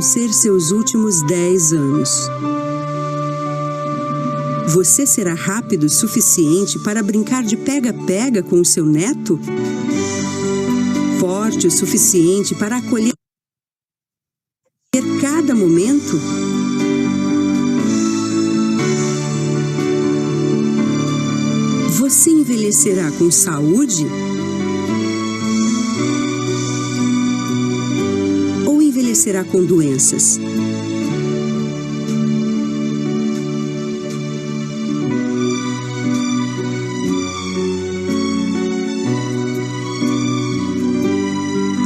ser seus últimos 10 anos? Você será rápido o suficiente para brincar de pega-pega com o seu neto? Forte o suficiente para acolher cada momento? Você envelhecerá com saúde? Ou envelhecerá com doenças?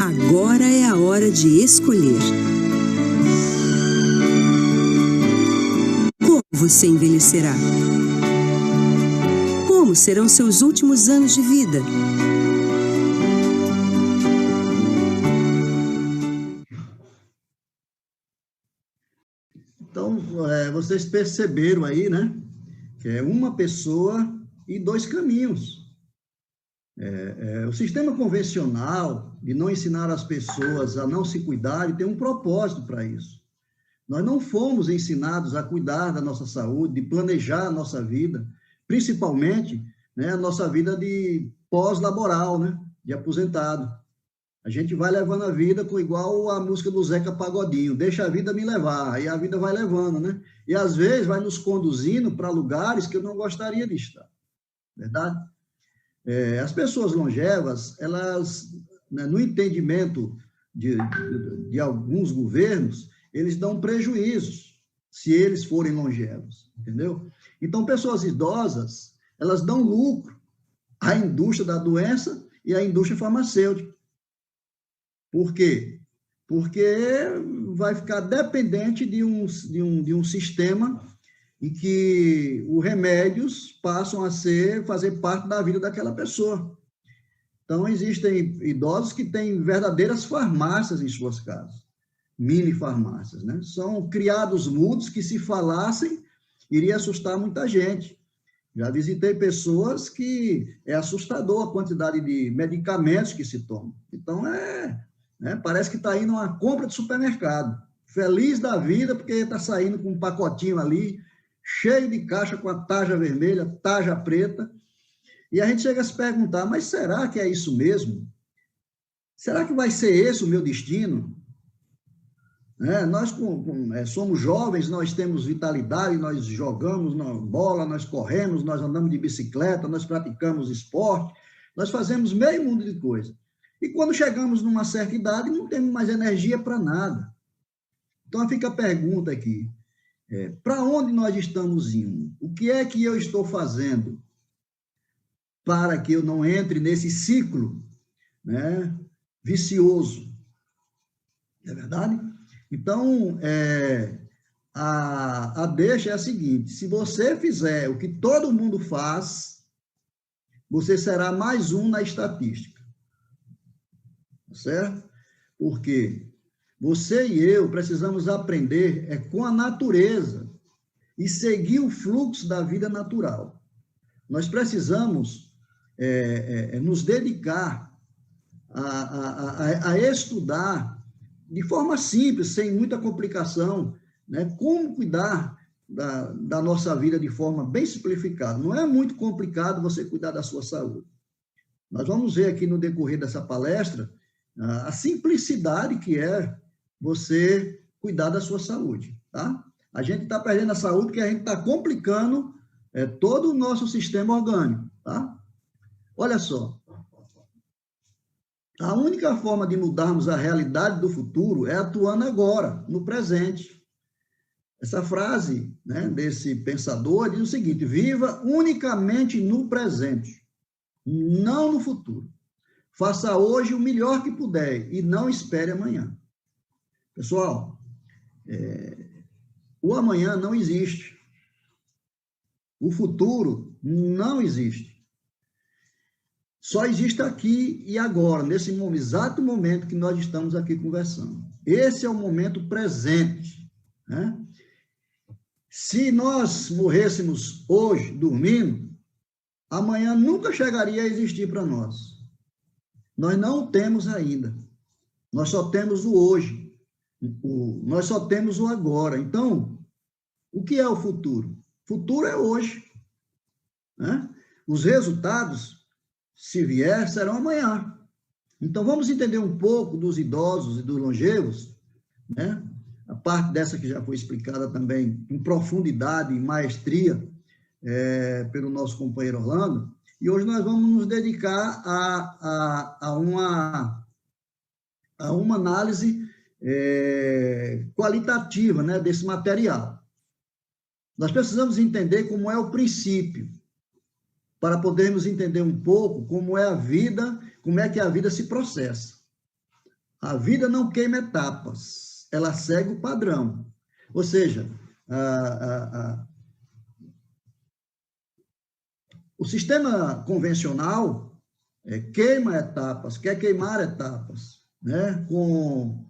Agora é a hora de escolher. Como você envelhecerá? Como serão seus últimos anos de vida? Então, vocês perceberam aí, né? Que é uma pessoa e dois caminhos. O sistema convencional de não ensinar as pessoas a não se cuidarem tem um propósito para isso. Nós não fomos ensinados a cuidar da nossa saúde, de planejar a nossa vida, principalmente, né, a nossa vida de pós-laboral, né, de aposentado. A gente vai levando a vida igual a música do Zeca Pagodinho, deixa a vida me levar, e a vida vai levando, né? E às vezes vai nos conduzindo para lugares que eu não gostaria de estar, verdade? As pessoas longevas, elas, né, no entendimento de alguns governos, eles dão prejuízos se eles forem longevos, entendeu? Então, pessoas idosas, elas dão lucro à indústria da doença e à indústria farmacêutica. Por quê? Porque vai ficar dependente de um sistema em que os remédios passam a fazer parte da vida daquela pessoa. Então, existem idosos que têm verdadeiras farmácias em suas casas, mini farmácias, né? São criados mudos que, se falassem, iria assustar muita gente. Já visitei pessoas que é assustador a quantidade de medicamentos que se tomam. Então, parece que está indo a uma compra de supermercado. Feliz da vida, porque está saindo com um pacotinho ali, cheio de caixa com a tarja vermelha, tarja preta. E a gente chega a se perguntar, mas será que é isso mesmo? Será que vai ser esse o meu destino? Nós somos jovens, nós temos vitalidade, nós jogamos bola, nós corremos, nós andamos de bicicleta, nós praticamos esporte, nós fazemos meio mundo de coisa. E quando chegamos numa certa idade, não temos mais energia para nada. Então fica a pergunta aqui, para onde nós estamos indo? O que é que eu estou fazendo para que eu não entre nesse ciclo, né, vicioso? Não é verdade? Então, a deixa é a seguinte: se você fizer o que todo mundo faz, você será mais um na estatística. Certo? Porque você e eu precisamos aprender com a natureza e seguir o fluxo da vida natural. Nós precisamos nos dedicar a estudar de forma simples, sem muita complicação, né, como cuidar da nossa vida de forma bem simplificada. Não é muito complicado você cuidar da sua saúde. Nós vamos ver aqui no decorrer dessa palestra a simplicidade que é você cuidar da sua saúde, tá? A gente está perdendo a saúde porque a gente está complicando todo o nosso sistema orgânico, tá? Olha só, a única forma de mudarmos a realidade do futuro é atuando agora, no presente. Essa frase, né, desse pensador diz o seguinte: viva unicamente no presente, não no futuro. Faça hoje o melhor que puder e não espere amanhã. Pessoal, o amanhã não existe. O futuro não existe. Só existe aqui e agora, nesse exato momento que nós estamos aqui conversando. Esse é o momento presente, né? Se nós morrêssemos hoje, dormindo, amanhã nunca chegaria a existir para nós. Nós não temos ainda. Nós só temos o hoje. Nós só temos o agora. Então, o que é o futuro? Futuro é hoje, né? Os resultados, se vier, serão amanhã. Então, vamos entender um pouco dos idosos e dos longevos, né? A parte dessa que já foi explicada também em profundidade e maestria pelo nosso companheiro Orlando, e hoje nós vamos nos dedicar a uma análise qualitativa, né, desse material. Nós precisamos entender como é o princípio, para podermos entender um pouco como é a vida, como é que a vida se processa. A vida não queima etapas, ela segue o padrão. Ou seja, o sistema convencional queima etapas, quer queimar etapas, né? Com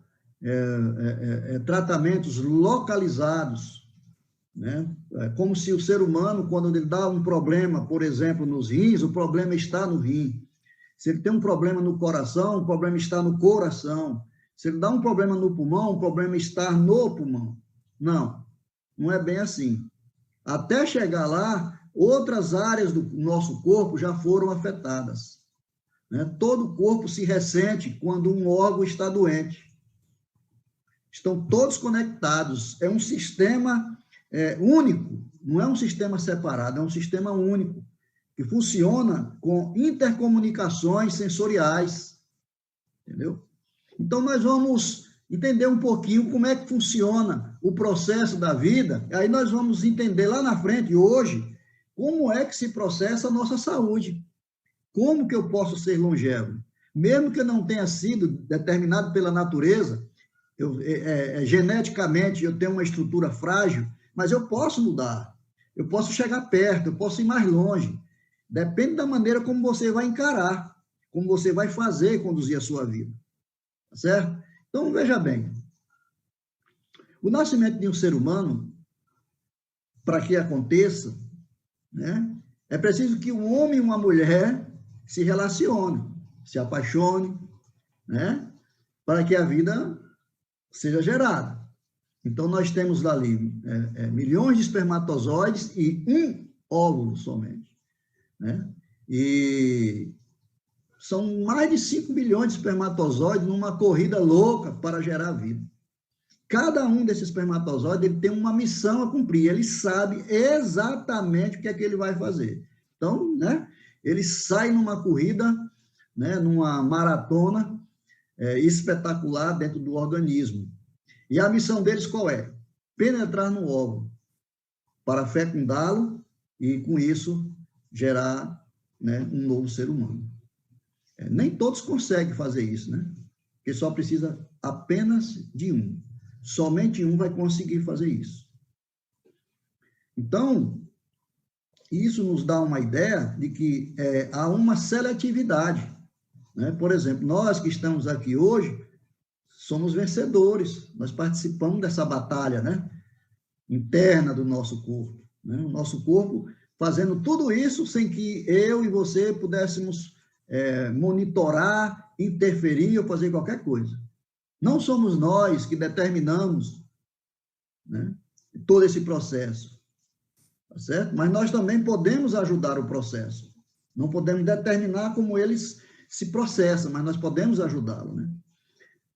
tratamentos localizados, né? Como se o ser humano, quando ele dá um problema, por exemplo, nos rins, o problema está no rim. Se ele tem um problema no coração, o problema está no coração. Se ele dá um problema no pulmão, o problema está no pulmão. Não, não é bem assim. Até chegar lá, outras áreas do nosso corpo já foram afetadas, né? Todo o corpo se ressente quando um órgão está doente. Estão todos conectados. É um sistema único, não é um sistema separado, é um sistema único, que funciona com intercomunicações sensoriais, entendeu? Então, nós vamos entender um pouquinho como é que funciona o processo da vida, aí nós vamos entender lá na frente, hoje, como é que se processa a nossa saúde. Como que eu posso ser longevo? Mesmo que eu não tenha sido determinado pela natureza, geneticamente eu tenho uma estrutura frágil, mas eu posso mudar, eu posso chegar perto, eu posso ir mais longe. Depende da maneira como você vai encarar, como você vai fazer e conduzir a sua vida. Tá certo? Então, veja bem, o nascimento de um ser humano, para que aconteça, né, é preciso que um homem e uma mulher se relacionem, se apaixonem, né, para que a vida seja gerada. Então, nós temos ali milhões de espermatozoides e um óvulo somente, né? E são mais de 5 bilhões de espermatozoides numa corrida louca para gerar vida. Cada um desses espermatozoides ele tem uma missão a cumprir, ele sabe exatamente o que é que ele vai fazer. Então, né, ele sai numa corrida, né, numa maratona espetacular dentro do organismo. E a missão deles qual é? Penetrar no óvulo, para fecundá-lo e, com isso, gerar, né, um novo ser humano. Nem todos conseguem fazer isso, né? Porque só precisa apenas de um. Somente um vai conseguir fazer isso. Então, isso nos dá uma ideia de que há uma seletividade, né? Por exemplo, nós que estamos aqui hoje, somos vencedores, nós participamos dessa batalha, né, interna do nosso corpo, né? O nosso corpo fazendo tudo isso sem que eu e você pudéssemos monitorar, interferir ou fazer qualquer coisa. Não somos nós que determinamos, né, todo esse processo, tá certo? Mas nós também podemos ajudar o processo. Não podemos determinar como eles se processam, mas nós podemos ajudá-lo, né?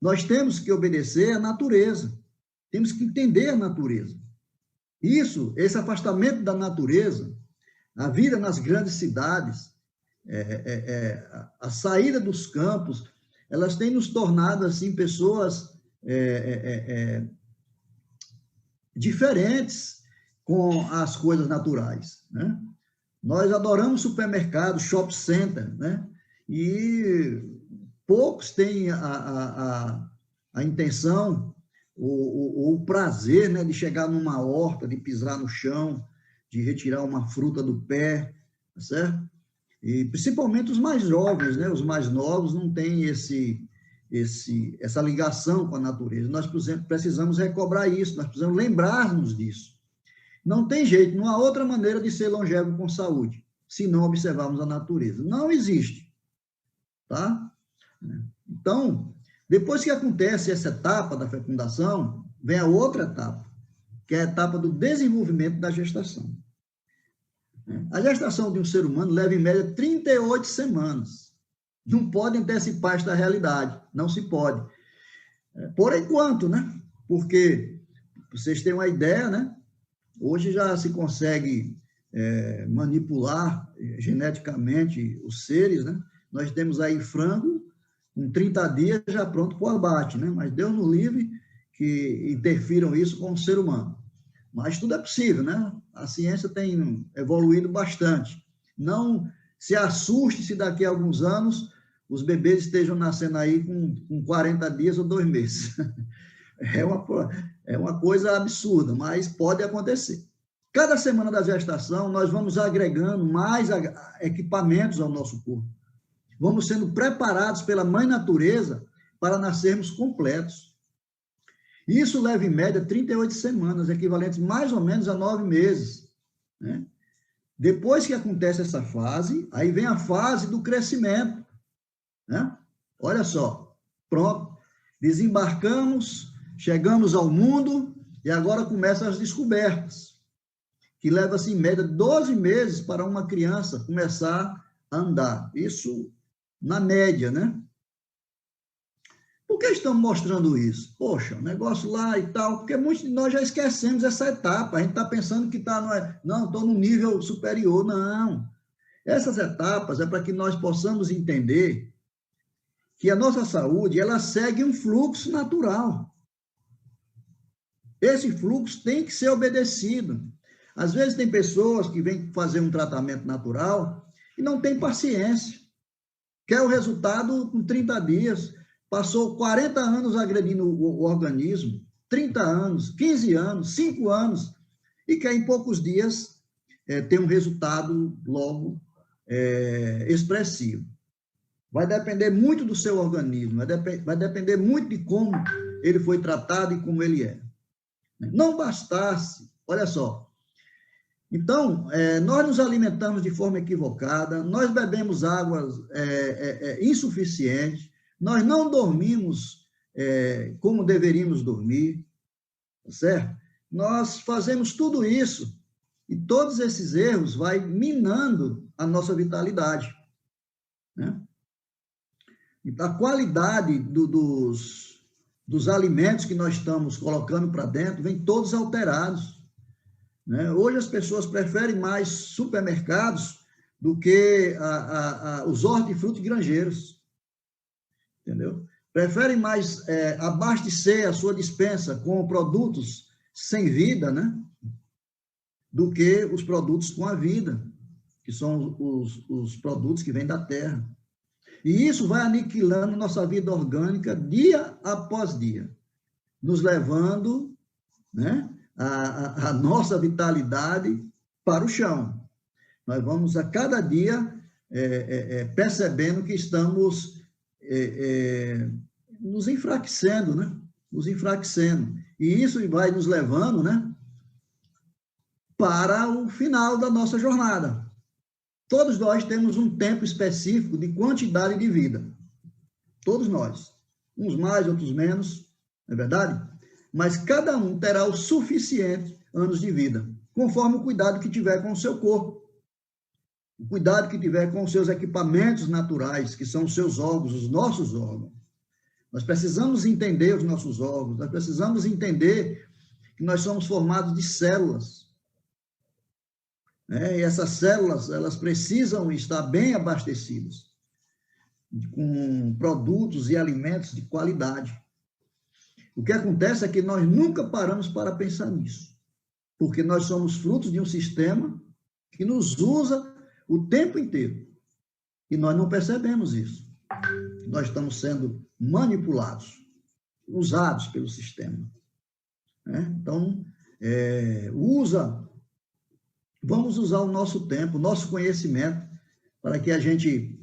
Nós temos que obedecer à natureza, temos que entender a natureza. Esse afastamento da natureza, a vida nas grandes cidades, a saída dos campos, elas têm nos tornado, assim, pessoas diferentes com as coisas naturais, né? Nós adoramos supermercado, shopping center, né? E poucos têm a intenção, o prazer, né, de chegar numa horta, de pisar no chão, de retirar uma fruta do pé, tá certo? E principalmente os mais jovens, né? Os mais novos não têm essa ligação com a natureza. Nós precisamos recobrar isso, nós precisamos lembrar-nos disso. Não tem jeito, não há outra maneira de ser longevo com saúde, se não observarmos a natureza. Não existe, tá? Então, Depois que acontece essa etapa da fecundação, vem a outra etapa, que é a etapa do desenvolvimento da gestação. A gestação de um ser humano leva, em média, 38 semanas. Não pode antecipar esta realidade, não se pode. Por enquanto, né? Porque, vocês têm uma ideia, né? Hoje já se consegue manipular geneticamente os seres, né? Nós temos aí frango, com 30 dias já pronto para o abate, né? Mas Deus nos livre que interfiram isso com o ser humano. Mas tudo é possível, né? A ciência tem evoluído bastante. Não se assuste se daqui a alguns anos os bebês estejam nascendo aí com 40 dias ou 2 meses. É uma coisa absurda, mas pode acontecer. Cada semana da gestação, nós vamos agregando mais equipamentos ao nosso corpo. Vamos sendo preparados pela mãe natureza para nascermos completos. Isso leva, em média, 38 semanas, equivalentes mais ou menos a 9 meses. Né? Depois que acontece essa fase, aí vem a fase do crescimento. Né? Olha só, pronto, desembarcamos, chegamos ao mundo e agora começam as descobertas, que leva-se, em média, 12 meses para uma criança começar a andar. Isso na média, né? Por que estamos mostrando isso? Poxa, negócio lá e tal, porque muitos de nós já esquecemos essa etapa, a gente está pensando que não, estou no nível superior, não. Essas etapas é para que nós possamos entender que a nossa saúde, ela segue um fluxo natural. Esse fluxo tem que ser obedecido. Às vezes tem pessoas que vêm fazer um tratamento natural e não tem paciência. Quer o resultado com 30 dias, passou 40 anos agredindo o organismo, 30 anos, 15 anos, 5 anos, e quer em poucos dias ter um resultado logo expressivo. Vai depender muito do seu organismo, vai depender muito de como ele foi tratado e como ele é. Não bastasse, olha só, então, nós nos alimentamos de forma equivocada, nós bebemos águas insuficientes, nós não dormimos como deveríamos dormir, certo? Nós fazemos tudo isso e todos esses erros vai minando a nossa vitalidade, né? A qualidade dos alimentos que nós estamos colocando para dentro vem todos alterados. Né? Hoje as pessoas preferem mais supermercados do que os hortifruti granjeiros, entendeu? Preferem mais abastecer a sua despensa com produtos sem vida, né? Do que os produtos com a vida, que são os produtos que vêm da terra. E isso vai aniquilando nossa vida orgânica dia após dia, nos levando, né, a nossa vitalidade para o chão. Nós vamos a cada dia percebendo que estamos nos enfraquecendo, né? Nos enfraquecendo. E isso vai nos levando, né, para o final da nossa jornada. Todos nós temos um tempo específico de quantidade de vida. Todos nós. Uns mais, outros menos, não é verdade? Mas cada um terá o suficiente anos de vida, conforme o cuidado que tiver com o seu corpo, o cuidado que tiver com os seus equipamentos naturais, que são os seus órgãos, os nossos órgãos. Nós precisamos entender os nossos órgãos, nós precisamos entender que nós somos formados de células. E essas células, elas precisam estar bem abastecidas, com produtos e alimentos de qualidade. O que acontece é que nós nunca paramos para pensar nisso, porque nós somos frutos de um sistema que nos usa o tempo inteiro, e nós não percebemos isso. Nós estamos sendo manipulados, usados pelo sistema. Então, vamos usar o nosso tempo, o nosso conhecimento, para que a gente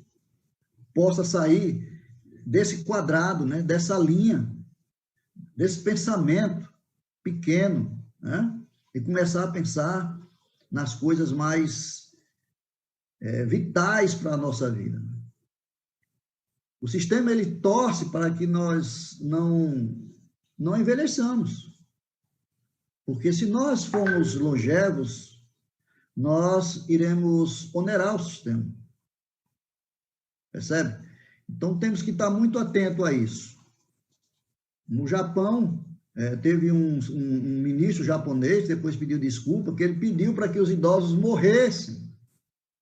possa sair desse quadrado, né, dessa linha, desse pensamento pequeno, né, e começar a pensar nas coisas mais vitais para a nossa vida. O sistema, ele torce para que nós não envelheçamos. Porque se nós formos longevos, nós iremos onerar o sistema. Percebe? Então, temos que estar muito atento a isso. No Japão, teve um ministro japonês, depois pediu desculpa, que ele pediu para que os idosos morressem,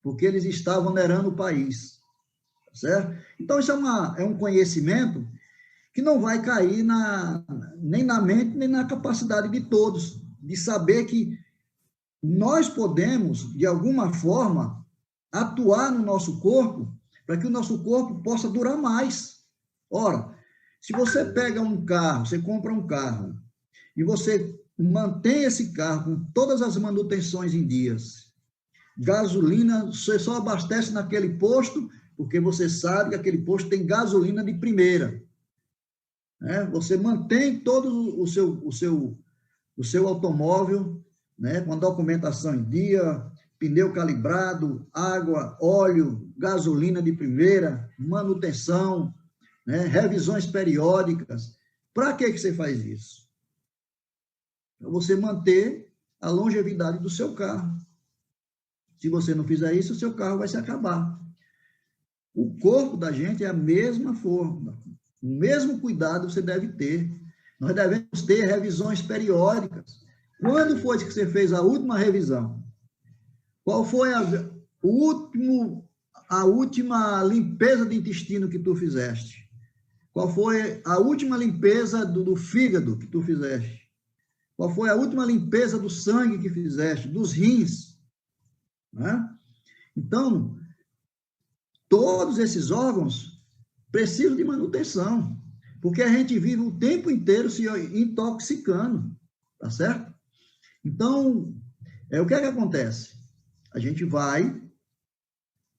porque eles estavam onerando o país. Certo? Então, isso é um conhecimento que não vai cair nem na mente, nem na capacidade de todos, de saber que nós podemos, de alguma forma, atuar no nosso corpo para que o nosso corpo possa durar mais. Ora, se você pega um carro, você compra um carro, e você mantém esse carro com todas as manutenções em dias, gasolina, você só abastece naquele posto, porque você sabe que aquele posto tem gasolina de primeira. Você mantém todo o seu automóvel, né, com a documentação em dia, pneu calibrado, água, óleo, gasolina de primeira, manutenção, né, revisões periódicas. Para que você faz isso? Para você manter a longevidade do seu carro. Se você não fizer isso, o seu carro vai se acabar. O corpo da gente é a mesma forma. O mesmo cuidado você deve ter. Nós devemos ter revisões periódicas. Quando foi que você fez a última revisão? Qual foi a última limpeza de intestino que tu fizeste? Qual foi a última limpeza do fígado que tu fizeste? Qual foi a última limpeza do sangue que fizeste? Dos rins? Né? Então, todos esses órgãos precisam de manutenção, porque a gente vive o tempo inteiro se intoxicando, tá certo? Então, o que é que acontece? A gente vai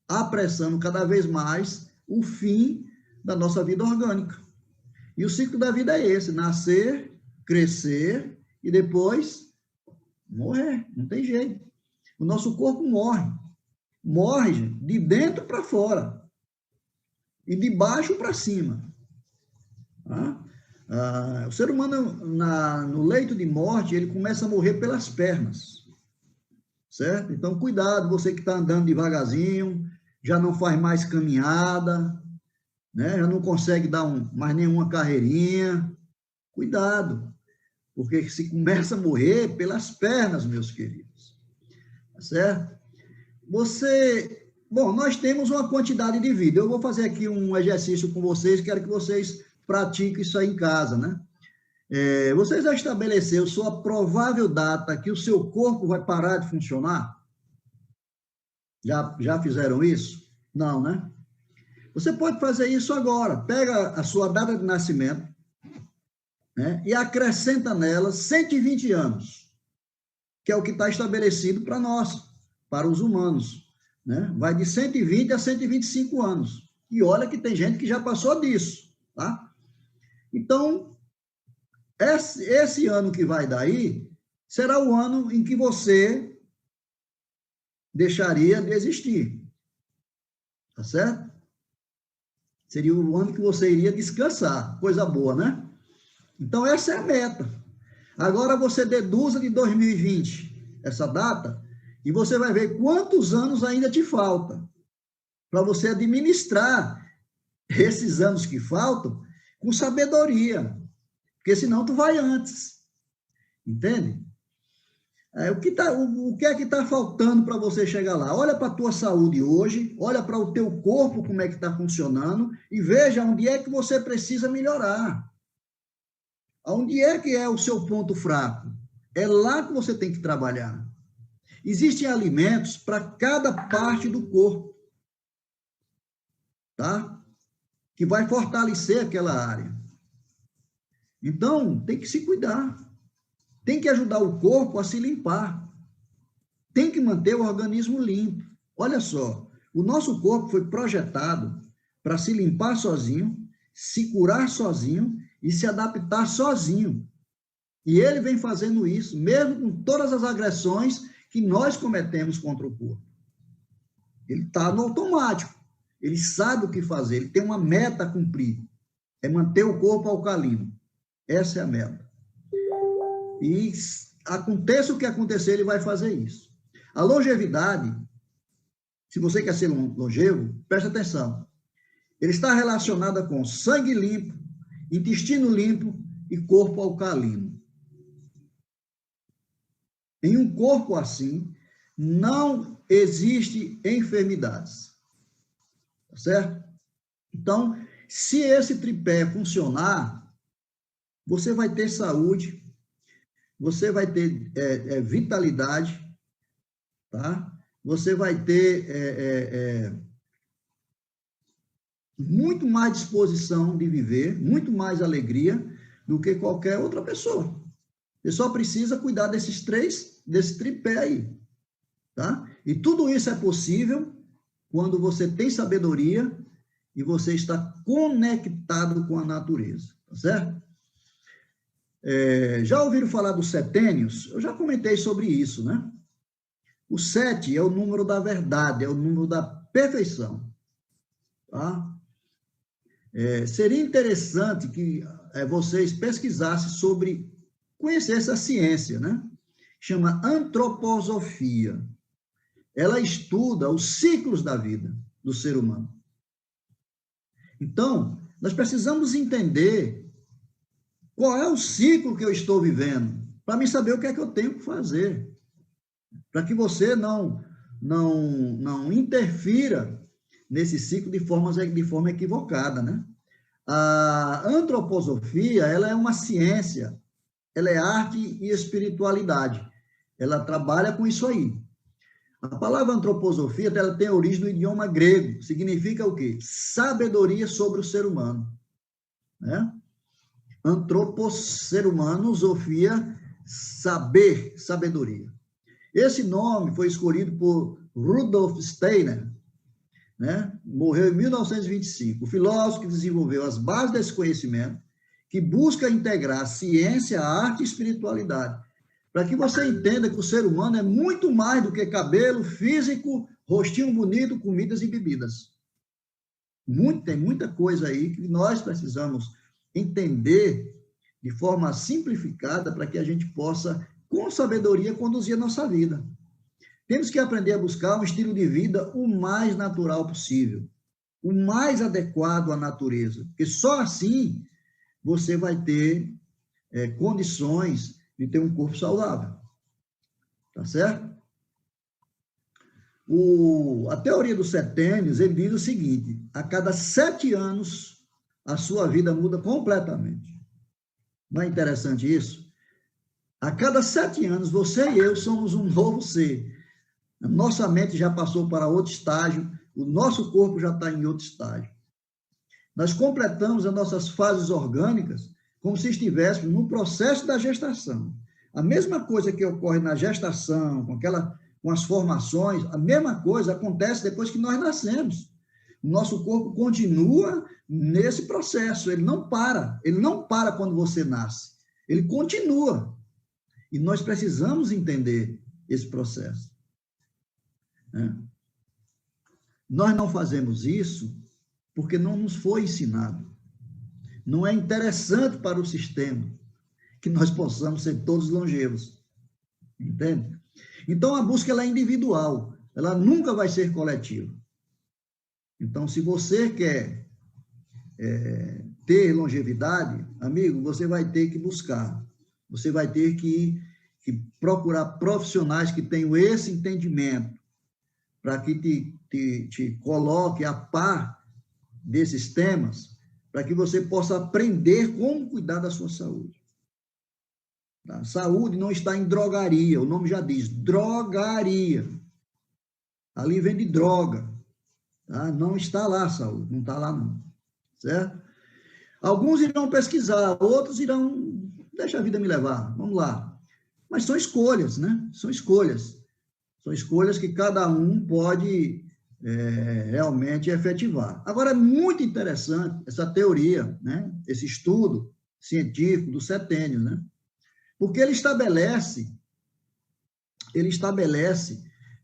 apressando cada vez mais o fim da nossa vida orgânica. E o ciclo da vida é esse: nascer, crescer e depois morrer. Não tem jeito. O nosso corpo morre. Morre, gente, de dentro para fora. E de baixo para cima. O ser humano, no leito de morte, ele começa a morrer pelas pernas. Certo? Então, cuidado, você que está andando devagarzinho, já não faz mais caminhada, né? Já não consegue dar mais nenhuma carreirinha. Cuidado, porque se começa a morrer pelas pernas, meus queridos. Tá certo? Bom, nós temos uma quantidade de vida. Eu vou fazer aqui um exercício com vocês, quero que vocês pratiquem isso aí em casa, né? Vocês já estabeleceram sua provável data que o seu corpo vai parar de funcionar? Já fizeram isso? Não, né? Você pode fazer isso agora. Pega a sua data de nascimento, né, e acrescenta nela 120 anos, que é o que está estabelecido para nós, para os humanos. Né? Vai de 120 a 125 anos. E olha que tem gente que já passou disso. Tá? Então, esse ano que vai daí será o ano em que você deixaria de existir. Tá certo? Seria o ano que você iria descansar. Coisa boa, né? Então, essa é a meta. Agora, você deduza de 2020 essa data e você vai ver quantos anos ainda te falta para você administrar esses anos que faltam com sabedoria. Porque senão tu vai antes. Entende? O que é que está faltando para você chegar lá? Olha para a tua saúde hoje, olha para o teu corpo, como é que está funcionando, e veja onde é que você precisa melhorar. Onde é que é o seu ponto fraco? É lá que você tem que trabalhar. Existem alimentos para cada parte do corpo, tá? Que vai fortalecer aquela área. Então, tem que se cuidar. Tem que ajudar o corpo a se limpar. Tem que manter o organismo limpo. Olha só, o nosso corpo foi projetado para se limpar sozinho, se curar sozinho e se adaptar sozinho. E ele vem fazendo isso, mesmo com todas as agressões que nós cometemos contra o corpo. Ele está no automático. ele sabe o que fazer, ele tem uma meta a cumprir, é manter o corpo alcalino. Essa é a meta. E aconteça o que acontecer, ele vai fazer isso. A longevidade, se você quer ser longevo, preste atenção. Ele está relacionada com sangue limpo, intestino limpo e corpo alcalino. Em um corpo assim, não existe enfermidades. Tá certo? Então, se esse tripé funcionar, você vai ter saúde, você vai ter vitalidade, tá? Você vai ter muito mais disposição de viver, muito mais alegria do que qualquer outra pessoa. Você só precisa cuidar desse tripé aí, tá? E tudo isso é possível quando você tem sabedoria e você está conectado com a natureza, tá certo? Já ouviram falar dos setênios? Eu já comentei sobre isso, né? O 7 é o número da verdade, é o número da perfeição, tá? Seria interessante que vocês pesquisassem sobre, conhecer essa ciência, né? Chama antroposofia. Ela estuda os ciclos da vida do ser humano. Então, nós precisamos entender qual é o ciclo que eu estou vivendo, para me saber o que é que eu tenho que fazer, para que você não interfira nesse ciclo de forma equivocada, né? A antroposofia, ela é uma ciência, ela é arte e espiritualidade. Ela trabalha com isso aí. A palavra antroposofia, ela tem origem no idioma grego. Significa o quê? Sabedoria sobre o ser humano, né? Antropos, ser humano, sofia, saber, sabedoria. Esse nome foi escolhido por Rudolf Steiner, né? Morreu em 1925. O filósofo que desenvolveu as bases desse conhecimento, que busca integrar a ciência, a arte e a espiritualidade, para que você entenda que o ser humano é muito mais do que cabelo, físico, rostinho bonito, comidas e bebidas. Tem muita coisa aí que nós precisamos entender de forma simplificada para que a gente possa, com sabedoria, conduzir a nossa vida. Temos que aprender a buscar um estilo de vida o mais natural possível, o mais adequado à natureza, porque só assim você vai ter condições de ter um corpo saudável. Tá certo? A teoria dos setênios, ele diz o seguinte: a cada 7 anos, a sua vida muda completamente. Não é interessante isso? A cada 7 anos, você e eu somos um novo ser. A nossa mente já passou para outro estágio, o nosso corpo já está em outro estágio. Nós completamos as nossas fases orgânicas como se estivéssemos no processo da gestação. A mesma coisa que ocorre na gestação, com as formações, a mesma coisa acontece depois que nós nascemos. O nosso corpo continua nesse processo, ele não para quando você nasce, ele continua. E nós precisamos entender esse processo. Nós não fazemos isso porque não nos foi ensinado. Não é interessante para o sistema que nós possamos ser todos longevos. Entende? Então, a busca ela é individual, ela nunca vai ser coletiva. Então, se você quer ter longevidade, amigo, você vai ter que buscar, você vai ter que procurar profissionais que tenham esse entendimento, para que te coloque a par desses temas, para que você possa aprender como cuidar da sua saúde. A saúde não está em drogaria, o nome já diz, drogaria. Ali vende droga. Tá? Não está lá a saúde, não está lá não. Certo? Alguns irão pesquisar, outros irão, deixa a vida me levar, vamos lá. Mas são escolhas, né? São escolhas. São escolhas que cada um pode realmente efetivar. Agora, é muito interessante essa teoria, né? Esse estudo científico do setênio, né? Porque ele estabelece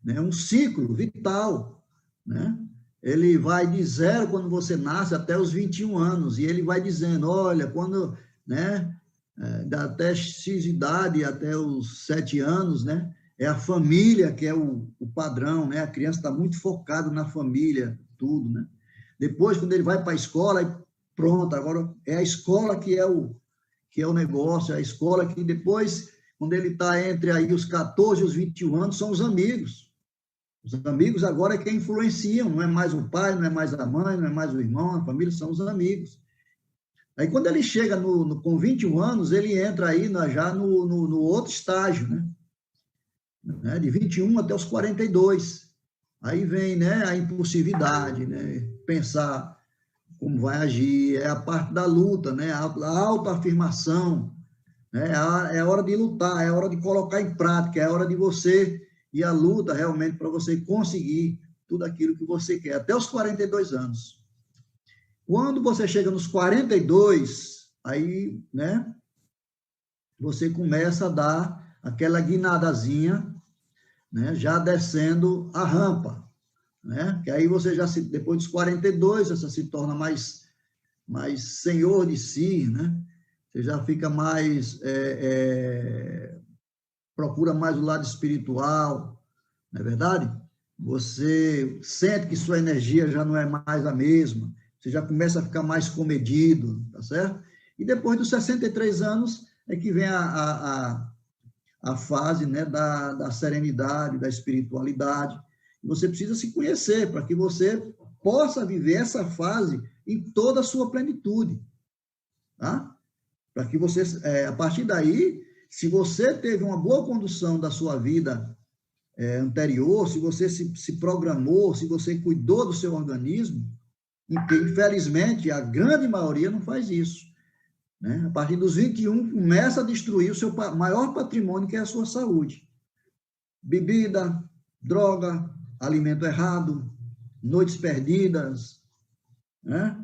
né, um ciclo vital, né? ele vai de 0 quando você nasce até os 21 anos, e ele vai dizendo, olha, quando, né, até X idade, até os 7 anos, né, é a família que é o padrão, né, a criança está muito focada na família, tudo, né. Depois, quando ele vai para a escola, pronto, agora é a escola que é o negócio, é a escola que depois, quando ele está entre aí os 14 e os 21 anos, são os amigos. Os amigos agora é quem influenciam, não é mais o pai, não é mais a mãe, não é mais o irmão, a família, são os amigos. Aí, quando ele chega com 21 anos, ele entra aí já no outro estágio, né? De 21 até os 42. Aí vem, né, a impulsividade, né? Pensar como vai agir, é a parte da luta, né? A autoafirmação, né? É a hora de lutar, é a hora de colocar em prática, é a hora de você ir à luta realmente para você conseguir tudo aquilo que você quer, até os 42 anos. Quando você chega nos 42, aí, né, você começa a dar aquela guinadazinha, né, já descendo a rampa, né, que aí você já, depois dos 42, você se torna mais senhor de si, né, você já fica mais, procura mais o lado espiritual, não é verdade? Você sente que sua energia já não é mais a mesma, você já começa a ficar mais comedido, tá certo? E depois dos 63 anos é que vem a fase, né, da serenidade, da espiritualidade. Você precisa se conhecer para que você possa viver essa fase em toda a sua plenitude, tá? Para que você, a partir daí, se você teve uma boa condução da sua vida anterior, se você se programou, se você cuidou do seu organismo, infelizmente, a grande maioria não faz isso, né? A partir dos 21, começa a destruir o seu maior patrimônio, que é a sua saúde. Bebida, droga, alimento errado, noites perdidas, né?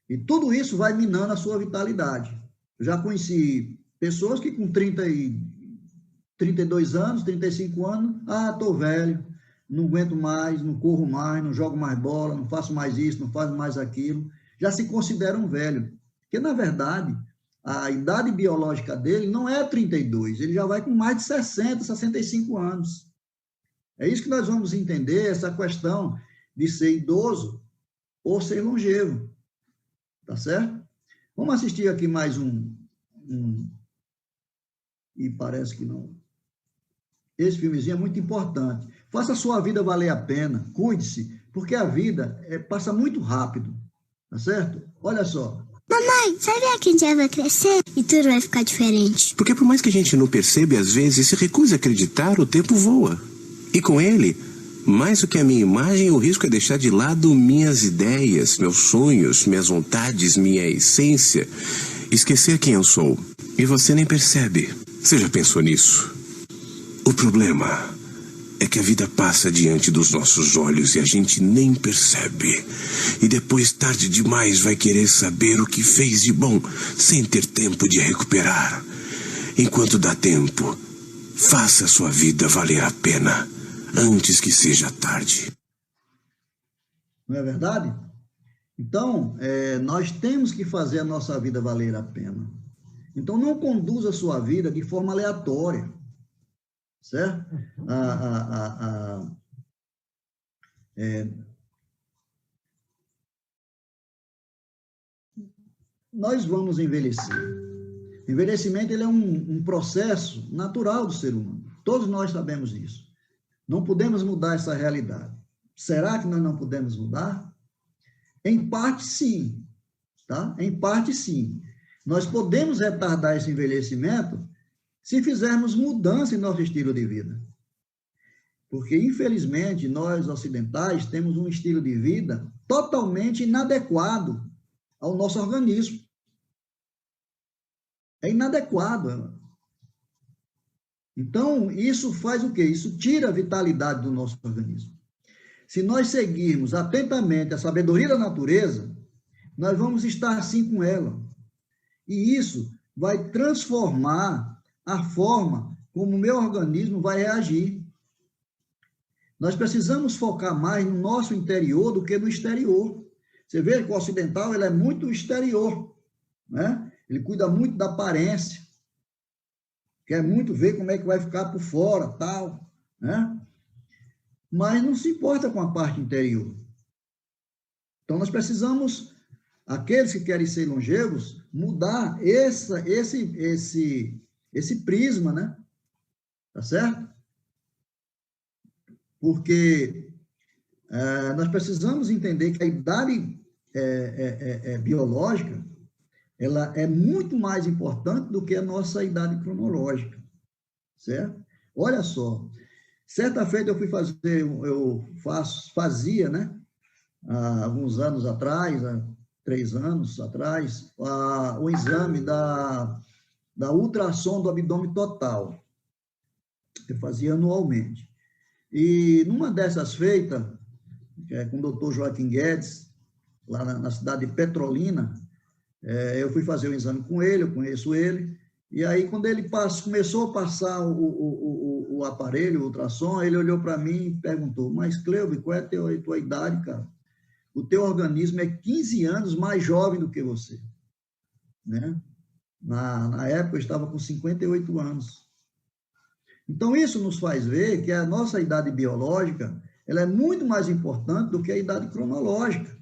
E tudo isso vai minando a sua vitalidade. Eu já conheci pessoas que com 32 anos, 35 anos, estou velho, não aguento mais, não corro mais, não jogo mais bola, não faço mais isso, não faço mais aquilo, já se consideram velho. Porque, na verdade, a idade biológica dele não é 32, ele já vai com mais de 60, 65 anos. É isso que nós vamos entender, essa questão de ser idoso ou ser longevo, tá certo? Vamos assistir aqui mais e parece que não. Esse filmezinho é muito importante. Faça a sua vida valer a pena, cuide-se, porque a vida passa muito rápido, tá certo? Olha só. Mamãe, sabia que um dia vai crescer e tudo vai ficar diferente? Porque por mais que a gente não perceba e às vezes se recusa a acreditar, o tempo voa. E com ele, mais do que a minha imagem, o risco é deixar de lado minhas ideias, meus sonhos, minhas vontades, minha essência. Esquecer quem eu sou. E você nem percebe. Você já pensou nisso? O problema é que a vida passa diante dos nossos olhos e a gente nem percebe. E depois, tarde demais, vai querer saber o que fez de bom, sem ter tempo de recuperar. Enquanto dá tempo, faça a sua vida valer a pena, antes que seja tarde. Não é verdade? Então, nós temos que fazer a nossa vida valer a pena. Então, não conduza a sua vida de forma aleatória. Certo? Nós vamos envelhecer. O envelhecimento ele é um processo natural do ser humano. Todos nós sabemos disso. Não podemos mudar essa realidade. Será que nós não podemos mudar? Em parte, sim. Tá? Em parte, sim. Nós podemos retardar esse envelhecimento se fizermos mudança em nosso estilo de vida. Porque, infelizmente, nós ocidentais temos um estilo de vida totalmente inadequado ao nosso organismo. É inadequado. Então, isso faz o quê? Isso tira a vitalidade do nosso organismo. Se nós seguirmos atentamente a sabedoria da natureza, nós vamos estar assim com ela. E isso vai transformar a forma como o meu organismo vai reagir. Nós precisamos focar mais no nosso interior do que no exterior. Você vê que o ocidental ele é muito exterior, né? Ele cuida muito da aparência, quer muito ver como é que vai ficar por fora, tal, né? Mas não se importa com a parte interior. Então, nós precisamos, aqueles que querem ser longevos, mudar esse prisma, né? Tá certo? Porque nós precisamos entender que a idade biológica, ela é muito mais importante do que a nossa idade cronológica, certo? Olha só, certa feita fazia, né? Há alguns anos atrás, há 3 anos atrás, o exame da ultrassom do abdômen total. Eu fazia anualmente. E numa dessas feitas, com o doutor Joaquim Guedes, lá na cidade de Petrolina, eu fui fazer o exame com ele, eu conheço ele, e aí quando ele começou a passar o aparelho, o ultrassom, ele olhou para mim e perguntou, mas Cleuby, qual é a tua idade, cara? O teu organismo é 15 anos mais jovem do que você, né? Na época eu estava com 58 anos. Então isso nos faz ver que a nossa idade biológica, ela é muito mais importante do que a idade cronológica.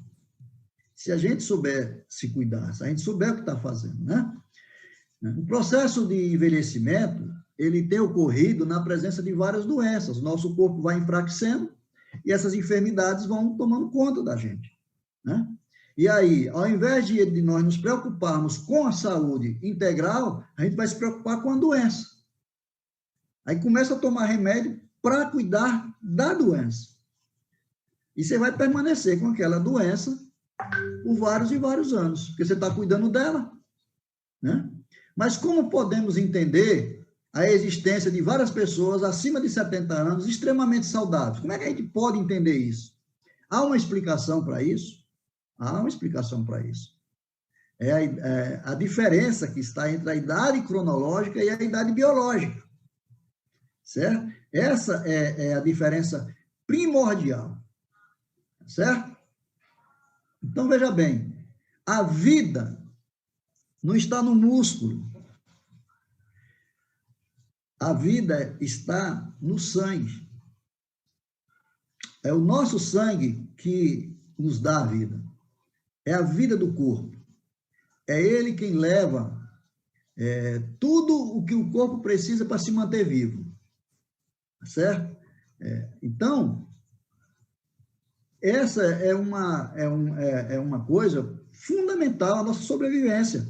Se a gente souber se cuidar, se a gente souber o que está fazendo, né? O processo de envelhecimento, ele tem ocorrido na presença de várias doenças. Nosso corpo vai enfraquecendo e essas enfermidades vão tomando conta da gente, né? E aí, ao invés de nós nos preocuparmos com a saúde integral, a gente vai se preocupar com a doença. Aí começa a tomar remédio para cuidar da doença. E você vai permanecer com aquela doença por vários e vários anos, porque você está cuidando dela, né? Mas como podemos entender a existência de várias pessoas acima de 70 anos extremamente saudáveis? Como é que a gente pode entender isso? Há uma explicação para isso? Há uma explicação para isso. É a diferença que está entre a idade cronológica e a idade biológica, certo? Essa é a diferença primordial, certo? Então, veja bem, a vida não está no músculo. A vida está no sangue. É o nosso sangue que nos dá a vida. É a vida do corpo. É ele quem leva tudo o que o corpo precisa para se manter vivo. Certo? Então, essa é uma coisa fundamental à nossa sobrevivência.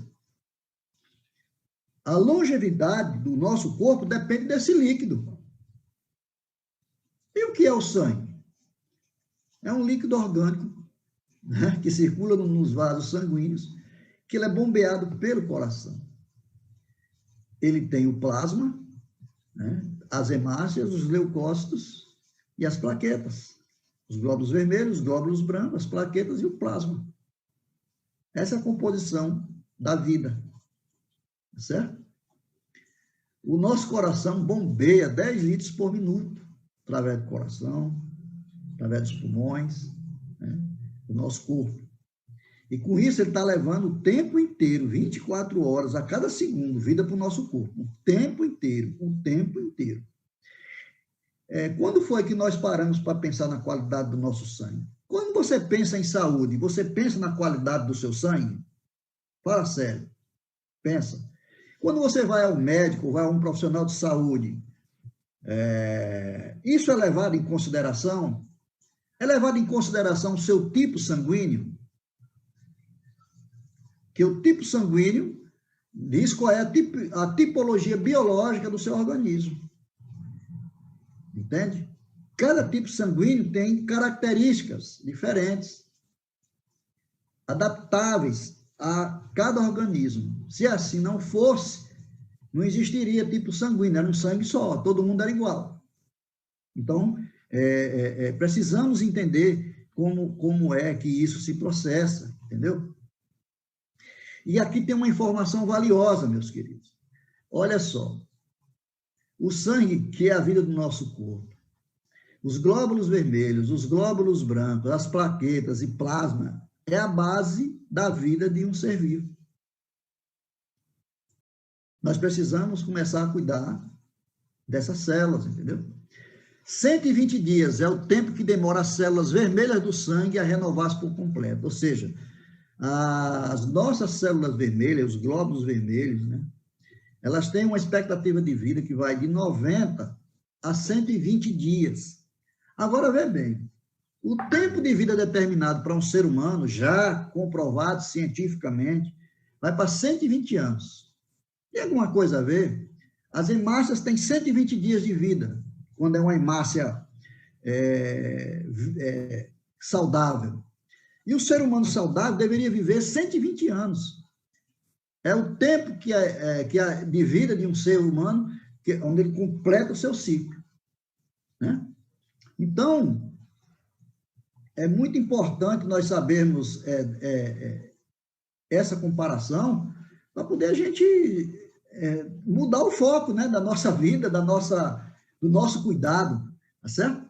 A longevidade do nosso corpo depende desse líquido. E o que é o sangue? É um líquido orgânico, né, que circula nos vasos sanguíneos, que ele é bombeado pelo coração. Ele tem o plasma, né, as hemácias, os leucócitos e as plaquetas. Os glóbulos vermelhos, os glóbulos brancos, as plaquetas e o plasma. Essa é a composição da vida. Certo? O nosso coração bombeia 10 litros por minuto, através do coração, através dos pulmões, né, do nosso corpo. E com isso ele está levando o tempo inteiro, 24 horas a cada segundo, vida para o nosso corpo. O tempo inteiro, o tempo inteiro. Quando foi que nós paramos para pensar na qualidade do nosso sangue? Quando você pensa em saúde, você pensa na qualidade do seu sangue? Fala sério. Pensa. Quando você vai ao médico, vai a um profissional de saúde, isso é levado em consideração? É levado em consideração o seu tipo sanguíneo? Que o tipo sanguíneo diz qual é a tipologia biológica do seu organismo. Entende? Cada tipo sanguíneo tem características diferentes, adaptáveis a cada organismo. Se assim não fosse, não existiria tipo sanguíneo, era um sangue só, todo mundo era igual. Então, precisamos entender como é que isso se processa, entendeu? E aqui tem uma informação valiosa, meus queridos. Olha só, o sangue, que é a vida do nosso corpo. Os glóbulos vermelhos, os glóbulos brancos, as plaquetas e plasma é a base da vida de um ser vivo. Nós precisamos começar a cuidar dessas células, entendeu? 120 dias é o tempo que demora as células vermelhas do sangue a renovar-se por completo. Ou seja, as nossas células vermelhas, os glóbulos vermelhos, né? Elas têm uma expectativa de vida que vai de 90 a 120 dias. Agora, vê bem, o tempo de vida determinado para um ser humano, já comprovado cientificamente, vai para 120 anos. Tem alguma coisa a ver? As hemácias têm 120 dias de vida, quando é uma hemácia saudável. E o ser humano saudável deveria viver 120 anos. É o tempo de vida de um ser humano, onde ele completa o seu ciclo. Né? Então, é muito importante nós sabermos essa comparação para poder a gente mudar o foco, né, da nossa vida, do nosso cuidado, tá certo?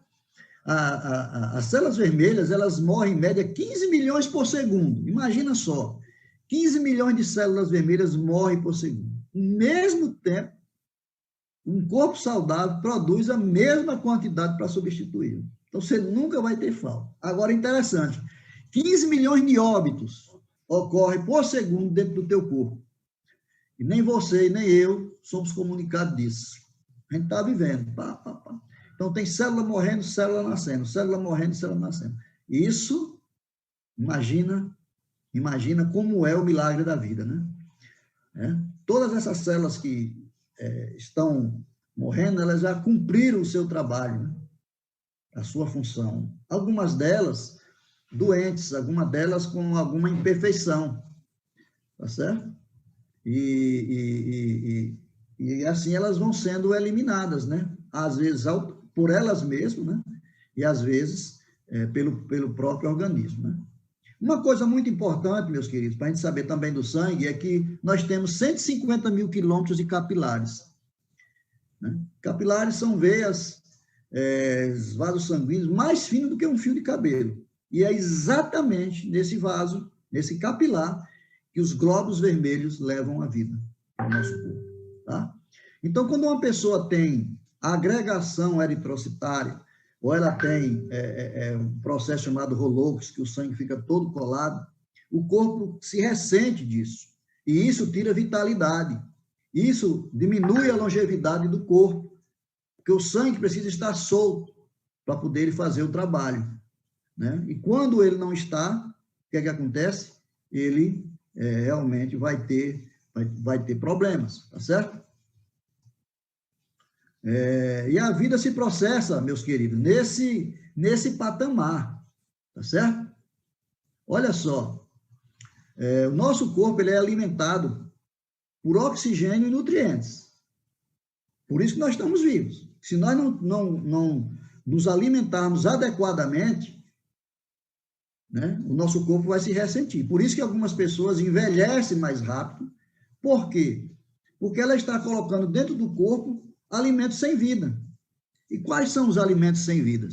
As células vermelhas, elas morrem em média 15 milhões por segundo. Imagina só, 15 milhões de células vermelhas morrem por segundo. Ao mesmo tempo, um corpo saudável produz a mesma quantidade para substituir. Então, você nunca vai ter falta. Agora, interessante, 15 milhões de óbitos ocorrem por segundo dentro do teu corpo. E nem você, nem eu somos comunicados disso. A gente está vivendo. Então, tem célula morrendo, célula nascendo. Célula morrendo, célula nascendo. Isso, imagina como é o milagre da vida, né? Todas essas células que estão morrendo, elas já cumpriram o seu trabalho, né? A sua função. Algumas delas doentes, algumas delas com alguma imperfeição, tá certo? E assim elas vão sendo eliminadas, né? Às vezes por elas mesmas, né? E às vezes pelo próprio organismo, né? Uma coisa muito importante, meus queridos, para a gente saber também do sangue, é que nós temos 150 mil quilômetros de capilares. Né? Capilares são veias, vasos sanguíneos mais finos do que um fio de cabelo. E é exatamente nesse vaso, nesse capilar, que os glóbulos vermelhos levam a vida ao nosso corpo. Tá? Então, quando uma pessoa tem agregação eritrocitária, ou ela tem um processo chamado Rolox, que o sangue fica todo colado, o corpo se ressente disso. E isso tira vitalidade. Isso diminui a longevidade do corpo, porque o sangue precisa estar solto para poder fazer o trabalho. Né? E quando ele não está, o que é que acontece? Ele realmente vai ter problemas, tá certo? E a vida se processa, meus queridos, nesse patamar, tá certo? Olha só, o nosso corpo ele é alimentado por oxigênio e nutrientes. Por isso que nós estamos vivos. Se nós não nos alimentarmos adequadamente, né, o nosso corpo vai se ressentir. Por isso que algumas pessoas envelhecem mais rápido. Por quê? Porque ela está colocando dentro do corpo alimentos sem vida. E quais são os alimentos sem vida?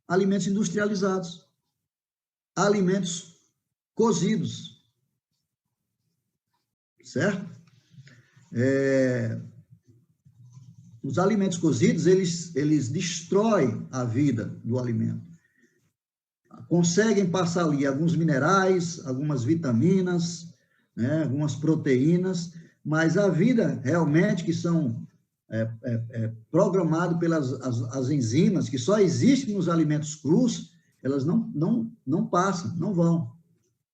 Alimentos industrializados. Alimentos cozidos. Certo? Os alimentos cozidos, eles destroem a vida do alimento. Conseguem passar ali alguns minerais, algumas vitaminas, né, algumas proteínas, mas a vida realmente que são programadas pelas as enzimas, que só existem nos alimentos crus, elas não passam, não vão.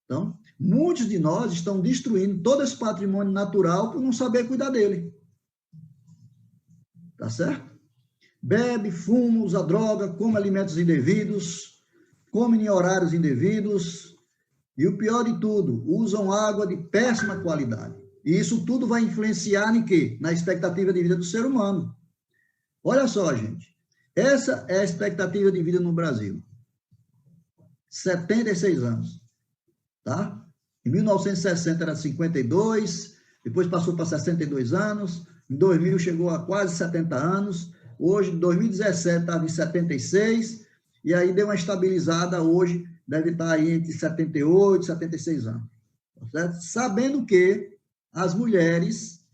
Então, muitos de nós estão destruindo todo esse patrimônio natural por não saber cuidar dele. Tá certo? Bebe, fuma, usa droga, come alimentos indevidos, come em horários indevidos, e o pior de tudo, usam água de péssima qualidade. E isso tudo vai influenciar em quê? Na expectativa de vida do ser humano. Olha só, gente. Essa é a expectativa de vida no Brasil. 76 anos. Tá? Em 1960 era 52, depois passou para 62 anos, em 2000 chegou a quase 70 anos, Hoje, em 2017, estava em 76, e aí deu uma estabilizada hoje, deve estar aí entre 78 e 76 anos. Tá certo? Sabendo que as mulheres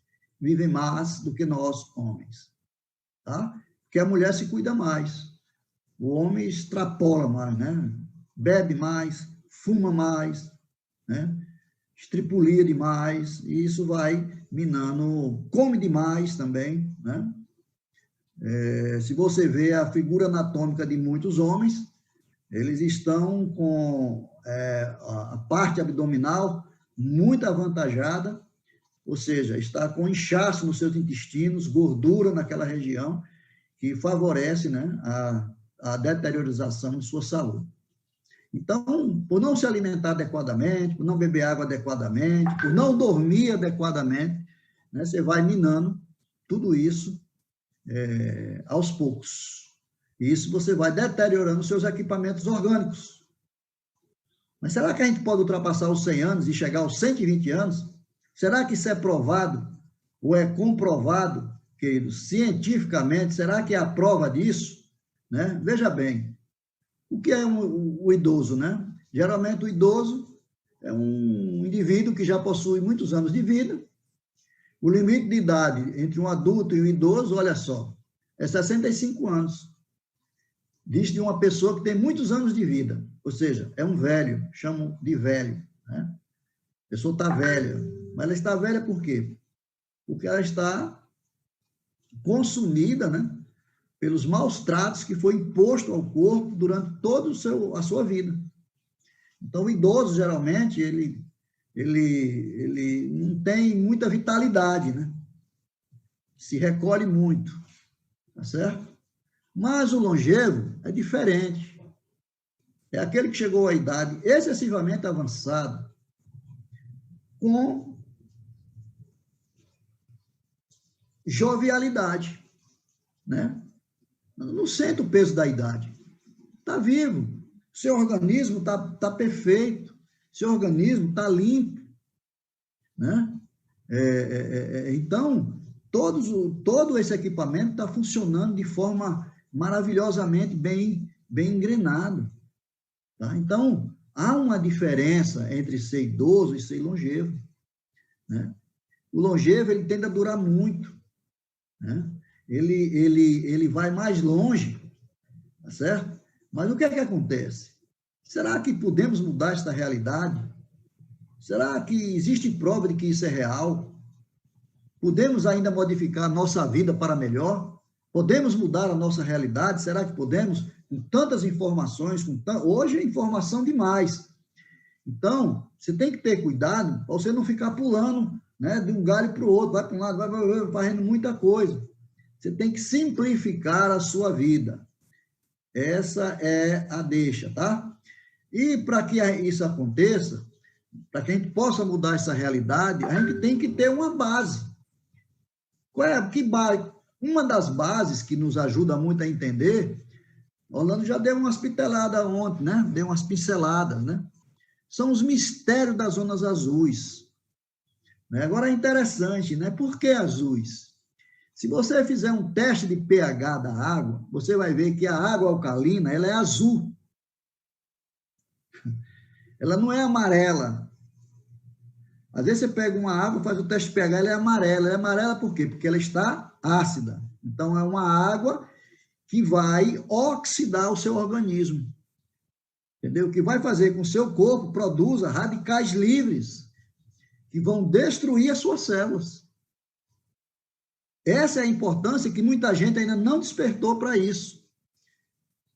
vivem mais do que nós, homens. Tá? Porque a mulher se cuida mais. O homem extrapola mais, né? Bebe mais, fuma mais, né? Estripulia demais, e isso vai minando, come demais também, né? Se você vê a figura anatômica de muitos homens, eles estão com a parte abdominal muito avantajada, ou seja, está com inchaço nos seus intestinos, gordura naquela região, que favorece, né, a deteriorização de sua saúde. Então, por não se alimentar adequadamente, por não beber água adequadamente, por não dormir adequadamente, né, você vai minando tudo isso aos poucos. E isso você vai deteriorando seus equipamentos orgânicos. Mas será que a gente pode ultrapassar os 100 anos e chegar aos 120 anos? Será que isso é provado ou é comprovado, queridos, cientificamente? Será que é a prova disso? Né? Veja bem, o que é o idoso, né? Geralmente o idoso é um indivíduo que já possui muitos anos de vida. O limite de idade entre um adulto e um idoso, olha só, é 65 anos. Diz de uma pessoa que tem muitos anos de vida, ou seja, é um velho, chamam de velho, né? A pessoa está velha, mas ela está velha por quê? Porque ela está consumida, né, pelos maus tratos que foi imposto ao corpo durante toda a sua vida. Então, o idoso, geralmente, ele não tem muita vitalidade, né? Se recolhe muito, tá certo? Mas o longevo é diferente. É aquele que chegou à idade excessivamente avançada, com jovialidade, né? Não sente o peso da idade. Está vivo. Seu organismo está perfeito. Seu organismo está limpo, né? Então, todo esse equipamento está funcionando de forma maravilhosamente bem engrenado. Tá? Então, há uma diferença entre ser idoso e ser longevo, né? O longevo, ele tende a durar muito, né? Ele vai mais longe, tá certo? Mas o que é que acontece? Será que podemos mudar esta realidade? Será que existe prova de que isso é real? Podemos ainda modificar a nossa vida para melhor? Podemos mudar a nossa realidade? Será que podemos? Com tantas informações, hoje é informação demais. Então, você tem que ter cuidado para você não ficar pulando, né, de um galho para o outro, vai para um lado, vai para o outro, fazendo muita coisa. Você tem que simplificar a sua vida. Essa é a deixa, tá? E para que isso aconteça, para que a gente possa mudar essa realidade, a gente tem que ter uma base. Qual é? Que base? Uma das bases que nos ajuda muito a entender, Orlando já deu umas piteladas ontem, né? Deu umas pinceladas, né? São os mistérios das zonas azuis. Agora é interessante, né? Por que azuis? Se você fizer um teste de pH da água, você vai ver que a água alcalina, ela é azul. Ela não é amarela. Às vezes você pega uma água, faz o teste de pH, ela é amarela. Ela é amarela por quê? Porque ela está ácida. Então, é uma água que vai oxidar o seu organismo. Entendeu? O que vai fazer com que o seu corpo produza radicais livres que vão destruir as suas células. Essa é a importância que muita gente ainda não despertou para isso.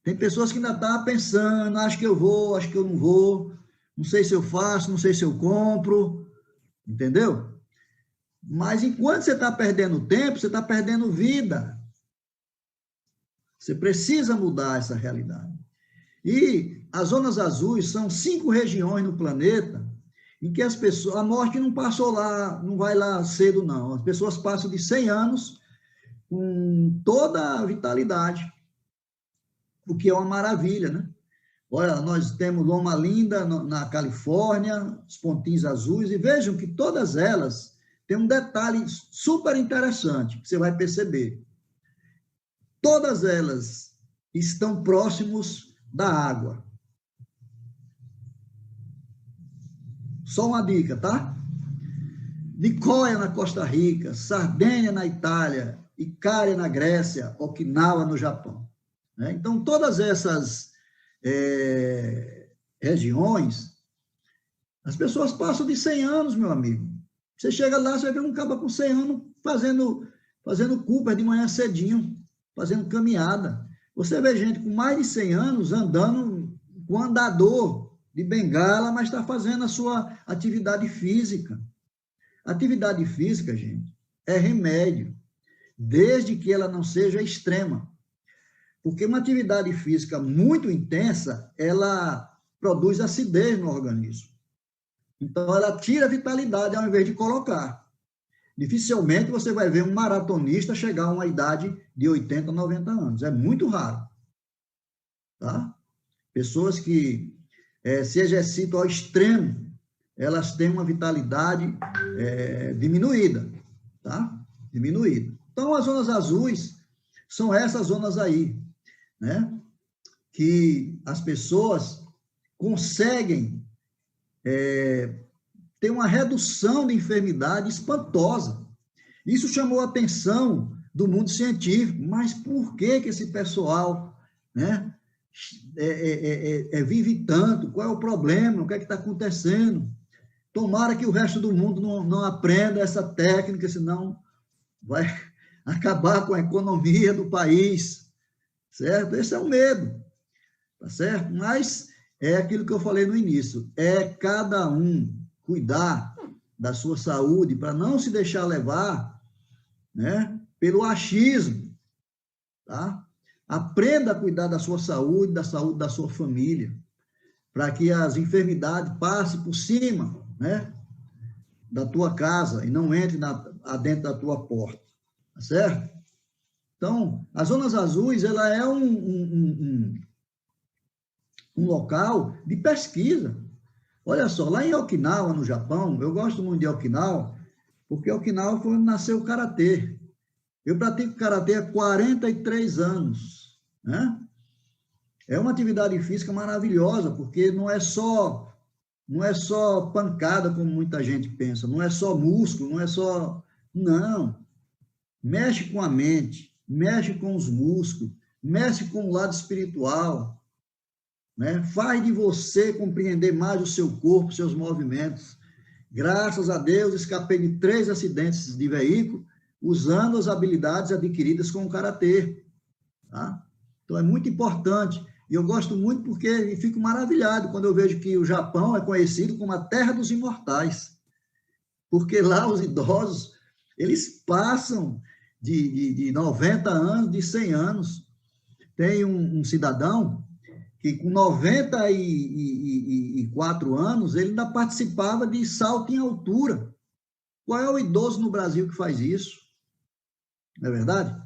Tem pessoas que ainda estão pensando, acho que eu vou, acho que eu não vou, não sei se eu faço, não sei se eu compro, entendeu? Mas enquanto você está perdendo tempo, você está perdendo vida. Você precisa mudar essa realidade. E as zonas azuis são 5 regiões no planeta em que as pessoas, a morte não passou lá, não vai lá cedo, não. As pessoas passam de 100 anos com toda a vitalidade, o que é uma maravilha, né? Olha, nós temos Loma Linda, na Califórnia, os pontinhos azuis, e vejam que todas elas têm um detalhe super interessante, que você vai perceber. todas elas estão próximos da água. Só uma dica, tá? Nicoya, na Costa Rica, Sardenha, na Itália, Icária, na Grécia, Okinawa, no Japão. Né? Então, todas essas regiões, as pessoas passam de 100 anos, meu amigo. Você chega lá, você vai ver um cara com 100 anos fazendo Cooper de manhã cedinho, fazendo caminhada. Você vê gente com mais de 100 anos andando com andador de bengala, mas está fazendo a sua atividade física. Atividade física, gente, é remédio, desde que ela não seja extrema. Porque uma atividade física muito intensa, ela produz acidez no organismo. Então, ela tira a vitalidade ao invés de colocar. Dificilmente você vai ver um maratonista chegar a uma idade de 80, 90 anos. É muito raro. Tá? Pessoas que se exercitam ao extremo, elas têm uma vitalidade diminuída. Tá? Diminuída. Então, as zonas azuis são essas zonas aí, né? Que as pessoas conseguem ter uma redução de enfermidade espantosa. Isso chamou a atenção do mundo científico. Mas por que esse pessoal, né, vive tanto? Qual é o problema? O que é que está acontecendo? Tomara que o resto do mundo não aprenda essa técnica, senão vai acabar com a economia do país, certo? Esse é o medo, tá certo? Mas é aquilo que eu falei no início, é cada um cuidar da sua saúde para não se deixar levar, né, pelo achismo, tá? Aprenda a cuidar da sua saúde da sua família, para que as enfermidades passem por cima, né, da tua casa e não entre dentro da tua porta, tá certo? Então, as zonas azuis, ela é um local de pesquisa. Olha só, lá em Okinawa, no Japão, eu gosto muito de Okinawa, porque Okinawa foi onde nasceu o Karatê. Eu pratico Karatê há 43 anos, né? É uma atividade física maravilhosa, porque não é só pancada, como muita gente pensa, não é só músculo, não é só... Não. Mexe com a mente, mexe com os músculos, mexe com o lado espiritual, né? Faz de você compreender mais o seu corpo, seus movimentos. Graças a Deus, escapei de 3 acidentes de veículo, usando as habilidades adquiridas com o Karatê. Tá? Então, é muito importante. E eu gosto muito porque fico maravilhado quando eu vejo que o Japão é conhecido como a terra dos imortais. Porque lá os idosos, eles passam de 90 anos, de 100 anos. Tem um cidadão que com 94 anos, ele ainda participava de salto em altura. Qual é o idoso no Brasil que faz isso? Não é verdade?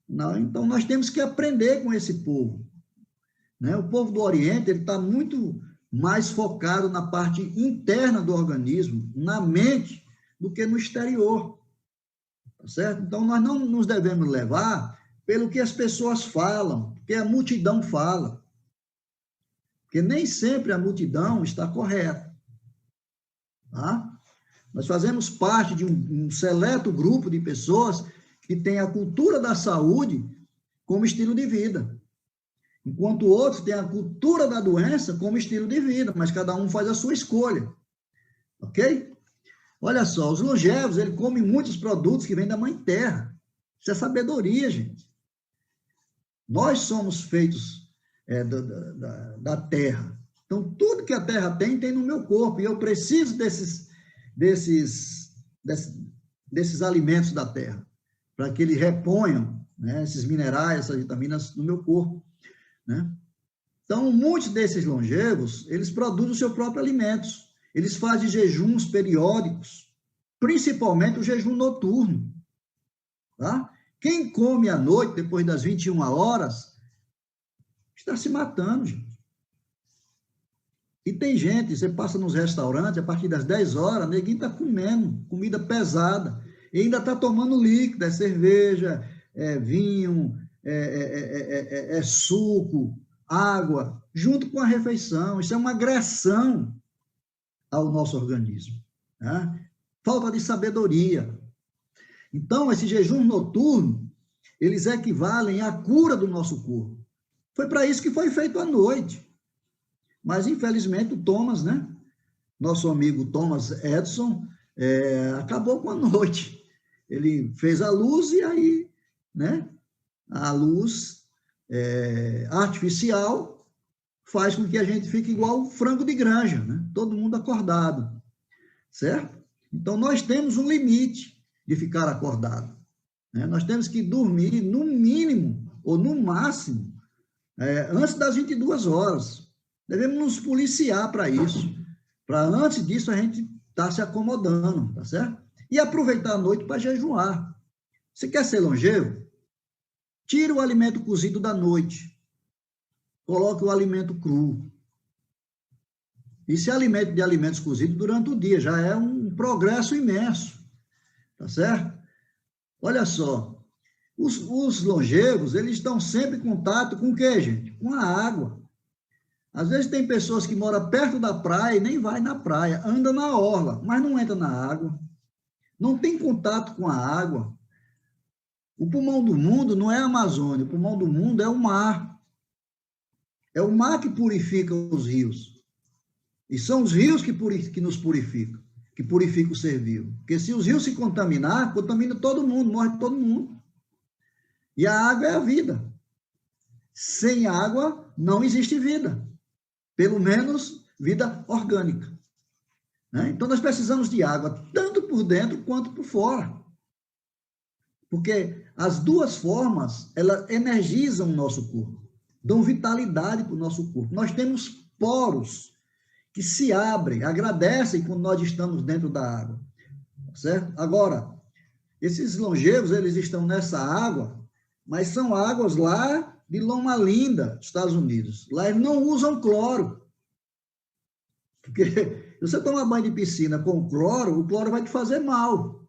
Não, então, nós temos que aprender com esse povo. Né? O povo do Oriente está muito mais focado na parte interna do organismo, na mente, do que no exterior. Tá certo? Então, nós não nos devemos levar pelo que as pessoas falam, porque a multidão fala. Porque nem sempre a multidão está correta. Tá? Nós fazemos parte de um seleto grupo de pessoas que tem a cultura da saúde como estilo de vida. Enquanto outros têm a cultura da doença como estilo de vida, mas cada um faz a sua escolha. Ok? Olha só, os longevos, eles comem muitos produtos que vêm da Mãe Terra. Isso é sabedoria, gente. Nós somos feitos da terra. Então, tudo que a terra tem no meu corpo. E eu preciso desses alimentos da terra, para que eles reponham, né, esses minerais, essas vitaminas no meu corpo. Né? Então, muitos desses longevos, eles produzem os seus próprios alimentos. Eles fazem jejuns periódicos, principalmente o jejum noturno. Tá? Quem come à noite, depois das 21 horas, está se matando, gente. E tem gente, você passa nos restaurantes, a partir das 10 horas, ninguém está comendo comida pesada, e ainda está tomando líquido, cerveja, vinho, suco, água, junto com a refeição. Isso é uma agressão ao nosso organismo, né? Falta de sabedoria. Então, esse jejum noturno, eles equivalem à cura do nosso corpo. Foi para isso que foi feito à noite. Mas, infelizmente, o Thomas, né? Nosso amigo Thomas Edison, acabou com a noite. Ele fez a luz e aí, né? A luz artificial faz com que a gente fique igual um frango de granja, né? Todo mundo acordado, certo? Então, nós temos um limite de ficar acordado, né? Nós temos que dormir no mínimo ou no máximo antes das 22 horas. Devemos nos policiar para isso, para antes disso a gente estar se acomodando, tá certo? E aproveitar a noite para jejuar. Você quer ser longevo? Tire o alimento cozido da noite. Coloque o alimento cru. E se alimente de alimentos cozidos durante o dia. Já é um progresso imenso. Tá certo? Olha só. Os longevos, eles estão sempre em contato com o quê, gente? Com a água. Às vezes tem pessoas que moram perto da praia e nem vai na praia. Anda na orla, mas não entra na água. Não tem contato com a água. O pulmão do mundo não é a Amazônia, o pulmão do mundo é o mar. É o mar que purifica os rios. E são os rios que nos purificam, que purificam o ser vivo. Porque se os rios se contaminar, contamina todo mundo, morre todo mundo. E a água é a vida. Sem água não existe vida. Pelo menos vida orgânica. Né? Então nós precisamos de água, tanto por dentro quanto por fora. Porque as duas formas, elas energizam o nosso corpo, dão vitalidade para o nosso corpo. Nós temos poros que se abrem, agradecem quando nós estamos dentro da água. Certo? Agora, esses longevos, eles estão nessa água, mas são águas lá de Loma Linda, Estados Unidos. Lá eles não usam cloro. Porque se você tomar banho de piscina com cloro, o cloro vai te fazer mal.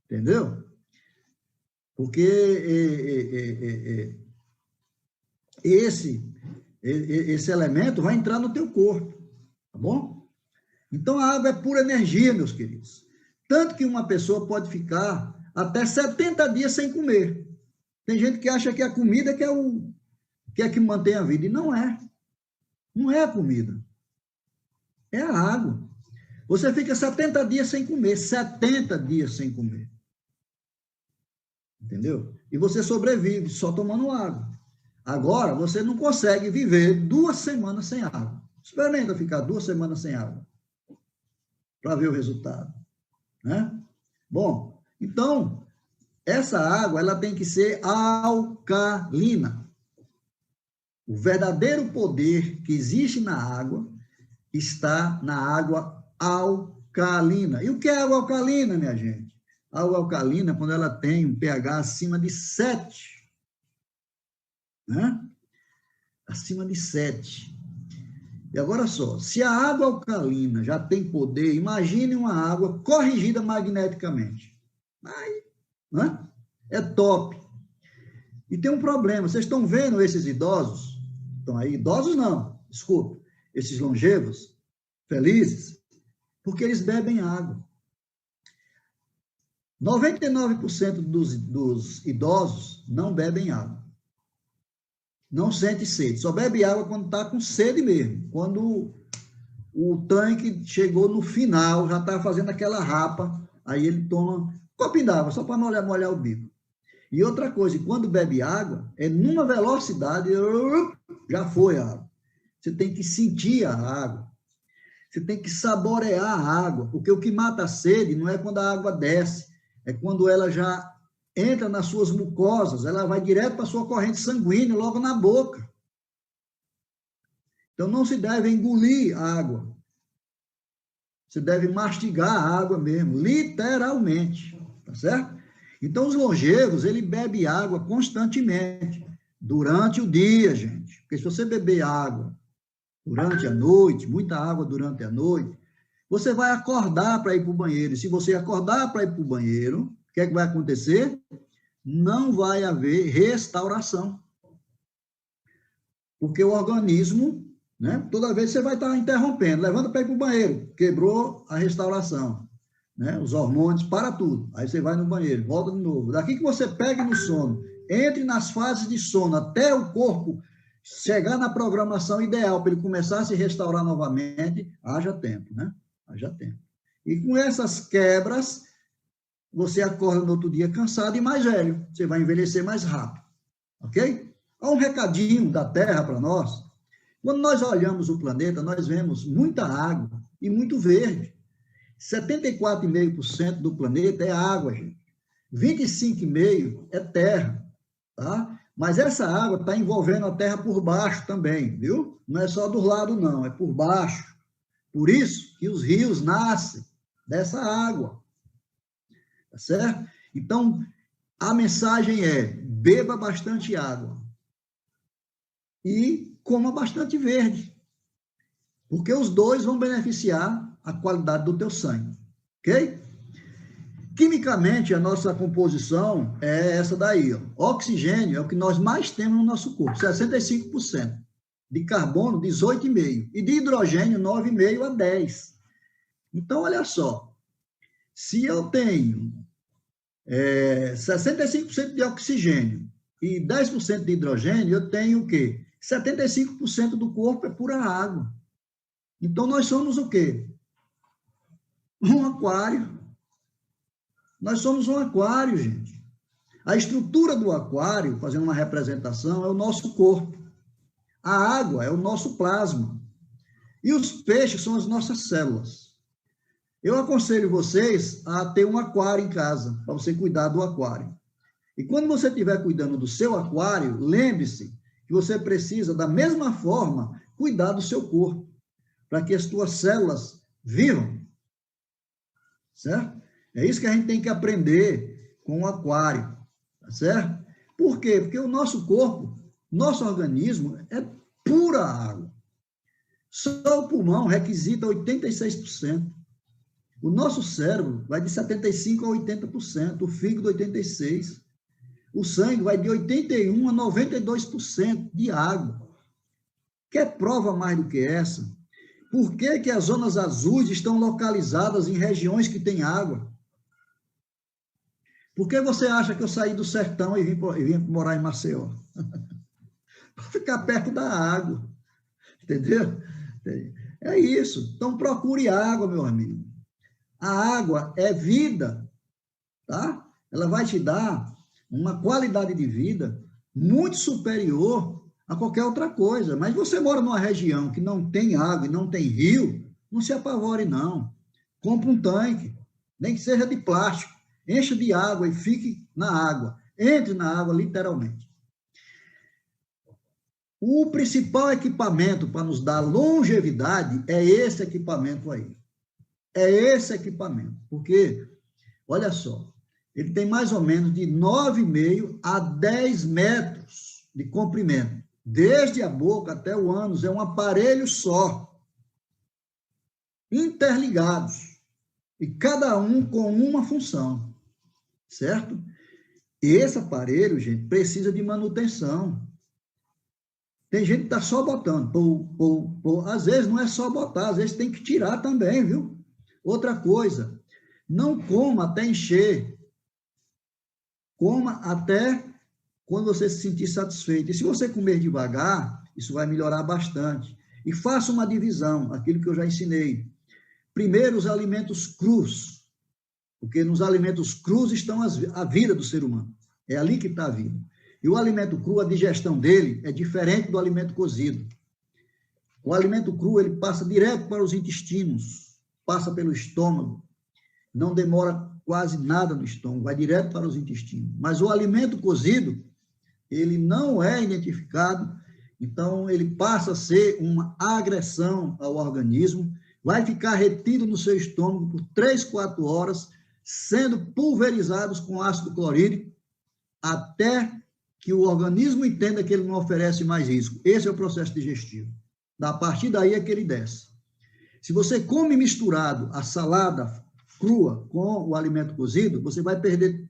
Entendeu? Porque esse elemento vai entrar no teu corpo, tá bom? Então, a água é pura energia, meus queridos. Tanto que uma pessoa pode ficar até 70 dias sem comer. Tem gente que acha que a comida que mantém a vida, e não é. Não é a comida. É a água. Você fica 70 dias sem comer, 70 dias sem comer. Entendeu? E você sobrevive só tomando água. Agora, você não consegue viver 2 semanas sem água. Experimenta ficar 2 semanas sem água, para ver o resultado. Né? Bom, então, essa água, ela tem que ser alcalina. O verdadeiro poder que existe na água está na água alcalina. E o que é água alcalina, minha gente? A água alcalina, quando ela tem um pH acima de 7, né? Acima de 7. E agora só, se a água alcalina já tem poder, imagine uma água corrigida magneticamente. Aí, né? É top. E tem um problema, vocês estão vendo esses idosos? Estão aí, idosos não, desculpa, esses longevos, felizes, porque eles bebem água. 99% dos idosos não bebem água. Não sente sede. Só bebe água quando está com sede mesmo. Quando o tanque chegou no final, já está fazendo aquela rapa, aí ele toma um copinho d'água, só para molhar o bico. E outra coisa, quando bebe água, é numa velocidade, já foi a água. Você tem que sentir a água. Você tem que saborear a água, porque o que mata a sede não é quando a água desce, é quando ela já entra nas suas mucosas, ela vai direto para a sua corrente sanguínea, logo na boca. Então, não se deve engolir a água. Você deve mastigar a água mesmo, literalmente, tá certo? Então, os longevos, ele bebe água constantemente, durante o dia, gente. Porque se você beber água durante a noite, muita água durante a noite, você vai acordar para ir para o banheiro. E se você acordar para ir para o banheiro, o que é que vai acontecer? não vai haver restauração. Porque o organismo, né, toda vez você vai estar interrompendo, levanta para ir para o banheiro, quebrou a restauração, né, os hormônios, para tudo. Aí você vai no banheiro, volta de novo. Daqui que você pegue no sono, entre nas fases de sono, até o corpo chegar na programação ideal para ele começar a se restaurar novamente, haja tempo, né? Haja tempo. E com essas quebras, você acorda no outro dia cansado e mais velho. Você vai envelhecer mais rápido. Ok? Há um recadinho da Terra para nós. Quando nós olhamos o planeta, nós vemos muita água e muito verde. 74,5% do planeta é água, gente. 25,5% é terra, tá? Mas essa água está envolvendo a terra por baixo também, viu? Não é só do lado, não, é por baixo. Por isso que os rios nascem dessa água. Tá certo? Então, a mensagem é: beba bastante água e coma bastante verde, porque os dois vão beneficiar a qualidade do teu sangue, ok? Quimicamente, a nossa composição é essa daí, ó. Oxigênio é o que nós mais temos no nosso corpo, 65%. De carbono, 18,5%. E de hidrogênio, 9,5% a 10%. Então, olha só. Se eu tenho 65% de oxigênio e 10% de hidrogênio, eu tenho o quê? 75% do corpo é pura água. Então, nós somos o quê? Um aquário. Nós somos um aquário, gente. A estrutura do aquário, fazendo uma representação, é o nosso corpo. A água é o nosso plasma. E os peixes são as nossas células. Eu aconselho vocês a ter um aquário em casa, para você cuidar do aquário. E quando você estiver cuidando do seu aquário, lembre-se que você precisa, da mesma forma, cuidar do seu corpo, para que as suas células vivam. Certo? É isso que a gente tem que aprender com o aquário. Tá certo? Por quê? Porque o nosso corpo, nosso organismo, é pura água. Só o pulmão requisita 86%. O nosso cérebro vai de 75% a 80%, o fígado 86%. O sangue vai de 81% a 92% de água. Quer prova mais do que essa? Por que que as zonas azuis estão localizadas em regiões que têm água? Por que você acha que eu saí do sertão e vim morar em Maceió? Para ficar perto da água. Entendeu? É isso. Então, procure água, meu amigo. A água é vida, tá? Ela vai te dar uma qualidade de vida muito superior a qualquer outra coisa. Mas você mora numa região que não tem água e não tem rio, não se apavore, não. Compre um tanque, nem que seja de plástico. Encha de água e fique na água. Entre na água, literalmente. O principal equipamento para nos dar longevidade é esse equipamento aí. É esse equipamento. Porque, olha só, ele tem mais ou menos de 9,5 a 10 metros de comprimento. Desde a boca até o ânus, é um aparelho só. Interligados. E cada um com uma função. Certo? Esse aparelho, gente, precisa de manutenção. Tem gente que está só botando. Às vezes não é só botar, às vezes tem que tirar também, viu? Outra coisa, não coma até encher. Coma até quando você se sentir satisfeito. E se você comer devagar, isso vai melhorar bastante. E faça uma divisão, aquilo que eu já ensinei. Primeiro, os alimentos crus. Porque nos alimentos crus estão a vida do ser humano. É ali que está a vida. E o alimento cru, a digestão dele é diferente do alimento cozido. O alimento cru, ele passa direto para os intestinos, passa pelo estômago, não demora quase nada no estômago, vai direto para os intestinos. Mas o alimento cozido, ele não é identificado, então ele passa a ser uma agressão ao organismo, vai ficar retido no seu estômago por 3, 4 horas, sendo pulverizados com ácido clorídrico, até que o organismo entenda que ele não oferece mais risco. Esse é o processo digestivo. A partir daí é que ele desce. Se você come misturado a salada crua com o alimento cozido, você vai perder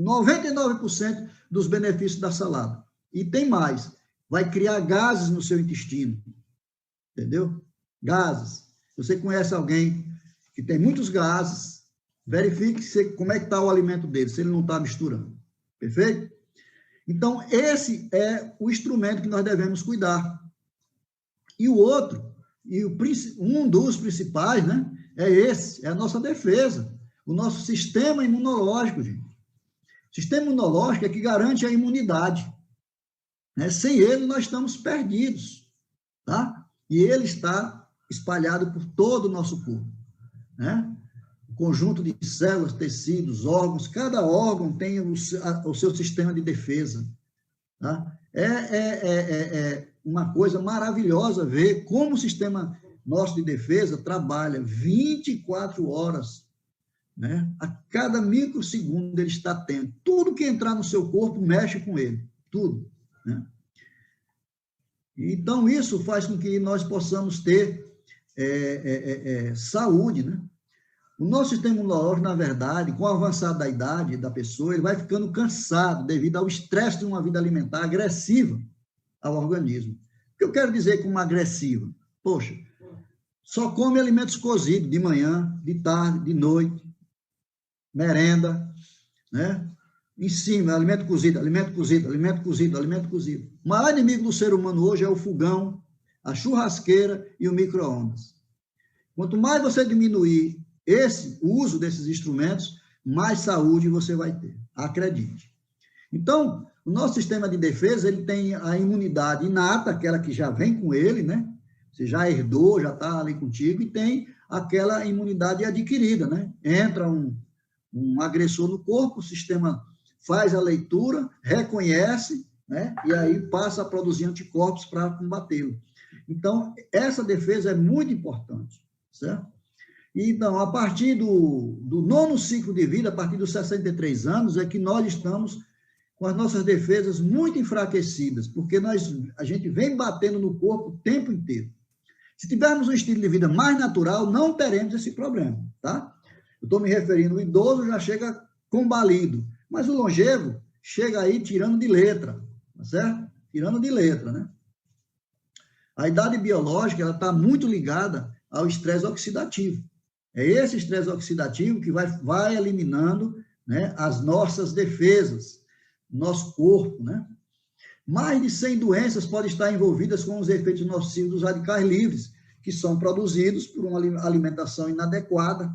99% dos benefícios da salada. E tem mais, vai criar gases no seu intestino, entendeu? Gases. Se você conhece alguém que tem muitos gases, verifique como é que está o alimento dele, se ele não está misturando. Perfeito? Então, esse é o instrumento que nós devemos cuidar. E o outro, um dos principais, né, é a nossa defesa, o nosso sistema imunológico, gente. O sistema imunológico é que garante a imunidade. Né? Sem ele, nós estamos perdidos, tá? E ele está espalhado por todo o nosso corpo, né? O conjunto de células, tecidos, órgãos, cada órgão tem o seu sistema de defesa, tá? É uma coisa maravilhosa ver como o sistema nosso de defesa trabalha 24 horas, né? A cada microsegundo ele está atento. Tudo que entrar no seu corpo mexe com ele, tudo, né? Então, isso faz com que nós possamos ter saúde, né? O nosso sistema imunológico, na verdade, com o avançar da idade da pessoa, ele vai ficando cansado devido ao estresse de uma vida alimentar agressiva ao organismo. O que eu quero dizer com agressiva? Poxa, só come alimentos cozidos de manhã, de tarde, de noite, merenda, né? Em cima, alimento cozido, alimento cozido, alimento cozido, alimento cozido. O maior inimigo do ser humano hoje é o fogão, a churrasqueira e o micro-ondas. Quanto mais você diminuir o uso desses instrumentos, mais saúde você vai ter, acredite. Então, o nosso sistema de defesa, ele tem a imunidade inata, aquela que já vem com ele, né? Você já herdou, já está ali contigo, e tem aquela imunidade adquirida, né? Entra um agressor no corpo, o sistema faz a leitura, reconhece, né? E aí passa a produzir anticorpos para combatê-lo. Então, essa defesa é muito importante, certo? Então, a partir do 9º ciclo de vida, a partir dos 63 anos, é que nós estamos com as nossas defesas muito enfraquecidas, porque a gente vem batendo no corpo o tempo inteiro. Se tivermos um estilo de vida mais natural, não teremos esse problema, tá? Eu estou me referindo, o idoso já chega combalido, mas o longevo chega aí tirando de letra, tá certo? Tirando de letra, né? A idade biológica, ela está muito ligada ao estresse oxidativo. É esse estresse oxidativo que vai eliminando, né, as nossas defesas, nosso corpo, né? Mais de 100 doenças podem estar envolvidas com os efeitos nocivos dos radicais livres, que são produzidos por uma alimentação inadequada,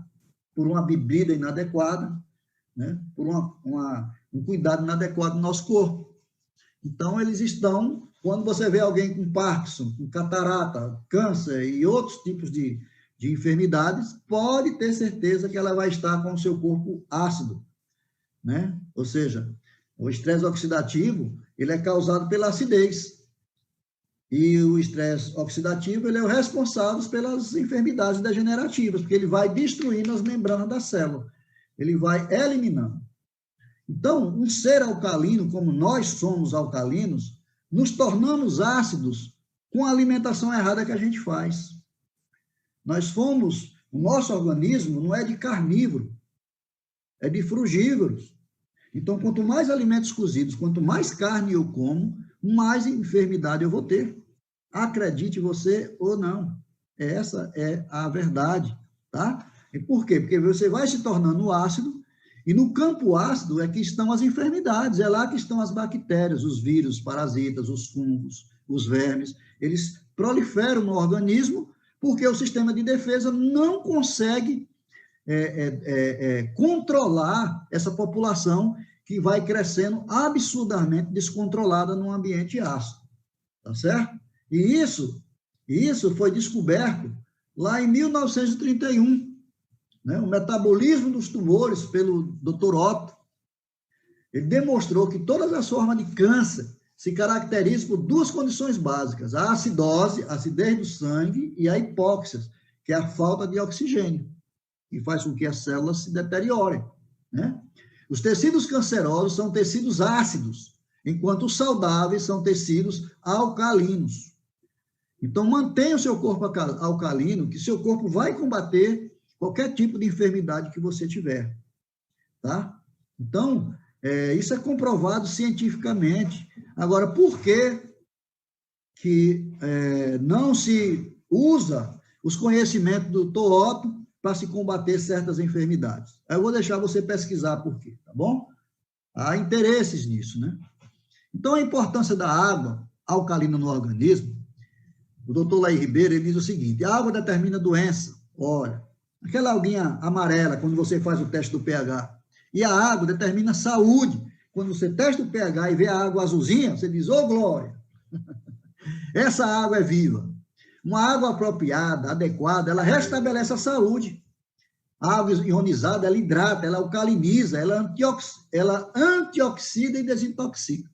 por uma bebida inadequada, né? Por um cuidado inadequado do nosso corpo. Então, eles estão, quando você vê alguém com Parkinson, com catarata, câncer e outros tipos de enfermidades, pode ter certeza que ela vai estar com o seu corpo ácido, né? Ou seja, o estresse oxidativo, ele é causado pela acidez. E o estresse oxidativo, ele é o responsável pelas enfermidades degenerativas, porque ele vai destruindo as membranas da célula. Ele vai eliminando. Então, um ser alcalino, como nós somos alcalinos, nos tornamos ácidos com a alimentação errada que a gente faz. O nosso organismo não é de carnívoro, é de frugívoros. Então, quanto mais alimentos cozidos, quanto mais carne eu como, mais enfermidade eu vou ter. Acredite você ou não. Essa é a verdade, tá? E por quê? Porque você vai se tornando ácido, e no campo ácido é que estão as enfermidades, é lá que estão as bactérias, os vírus, os parasitas, os fungos, os vermes. Eles proliferam no organismo porque o sistema de defesa não consegue controlar essa população que vai crescendo absurdamente descontrolada num ambiente ácido, tá certo? E isso foi descoberto lá em 1931, né? O metabolismo dos tumores pelo Dr. Otto. Ele demonstrou que todas as formas de câncer se caracterizam por duas condições básicas: a acidose, a acidez do sangue, e a hipóxia, que é a falta de oxigênio, que faz com que as células se deteriorem, né? Os tecidos cancerosos são tecidos ácidos, enquanto os saudáveis são tecidos alcalinos. Então, mantenha o seu corpo alcalino, que seu corpo vai combater qualquer tipo de enfermidade que você tiver, tá? Então, Isso é comprovado cientificamente. Agora, por que não se usa os conhecimentos do Dr. Otto para se combater certas enfermidades? Eu vou deixar você pesquisar por quê, tá bom? Há interesses nisso, né? Então, a importância da água alcalina no organismo, o doutor Laí Ribeiro, ele diz o seguinte: a água determina doença. Olha, aquela aguinha amarela, quando você faz o teste do pH, e a água determina saúde. Quando você testa o pH e vê a água azulzinha, você diz, ô glória, essa água é viva. Uma água apropriada, adequada, ela restabelece a saúde. A água ionizada, ela hidrata, ela alcaliniza, ela antioxida e desintoxica,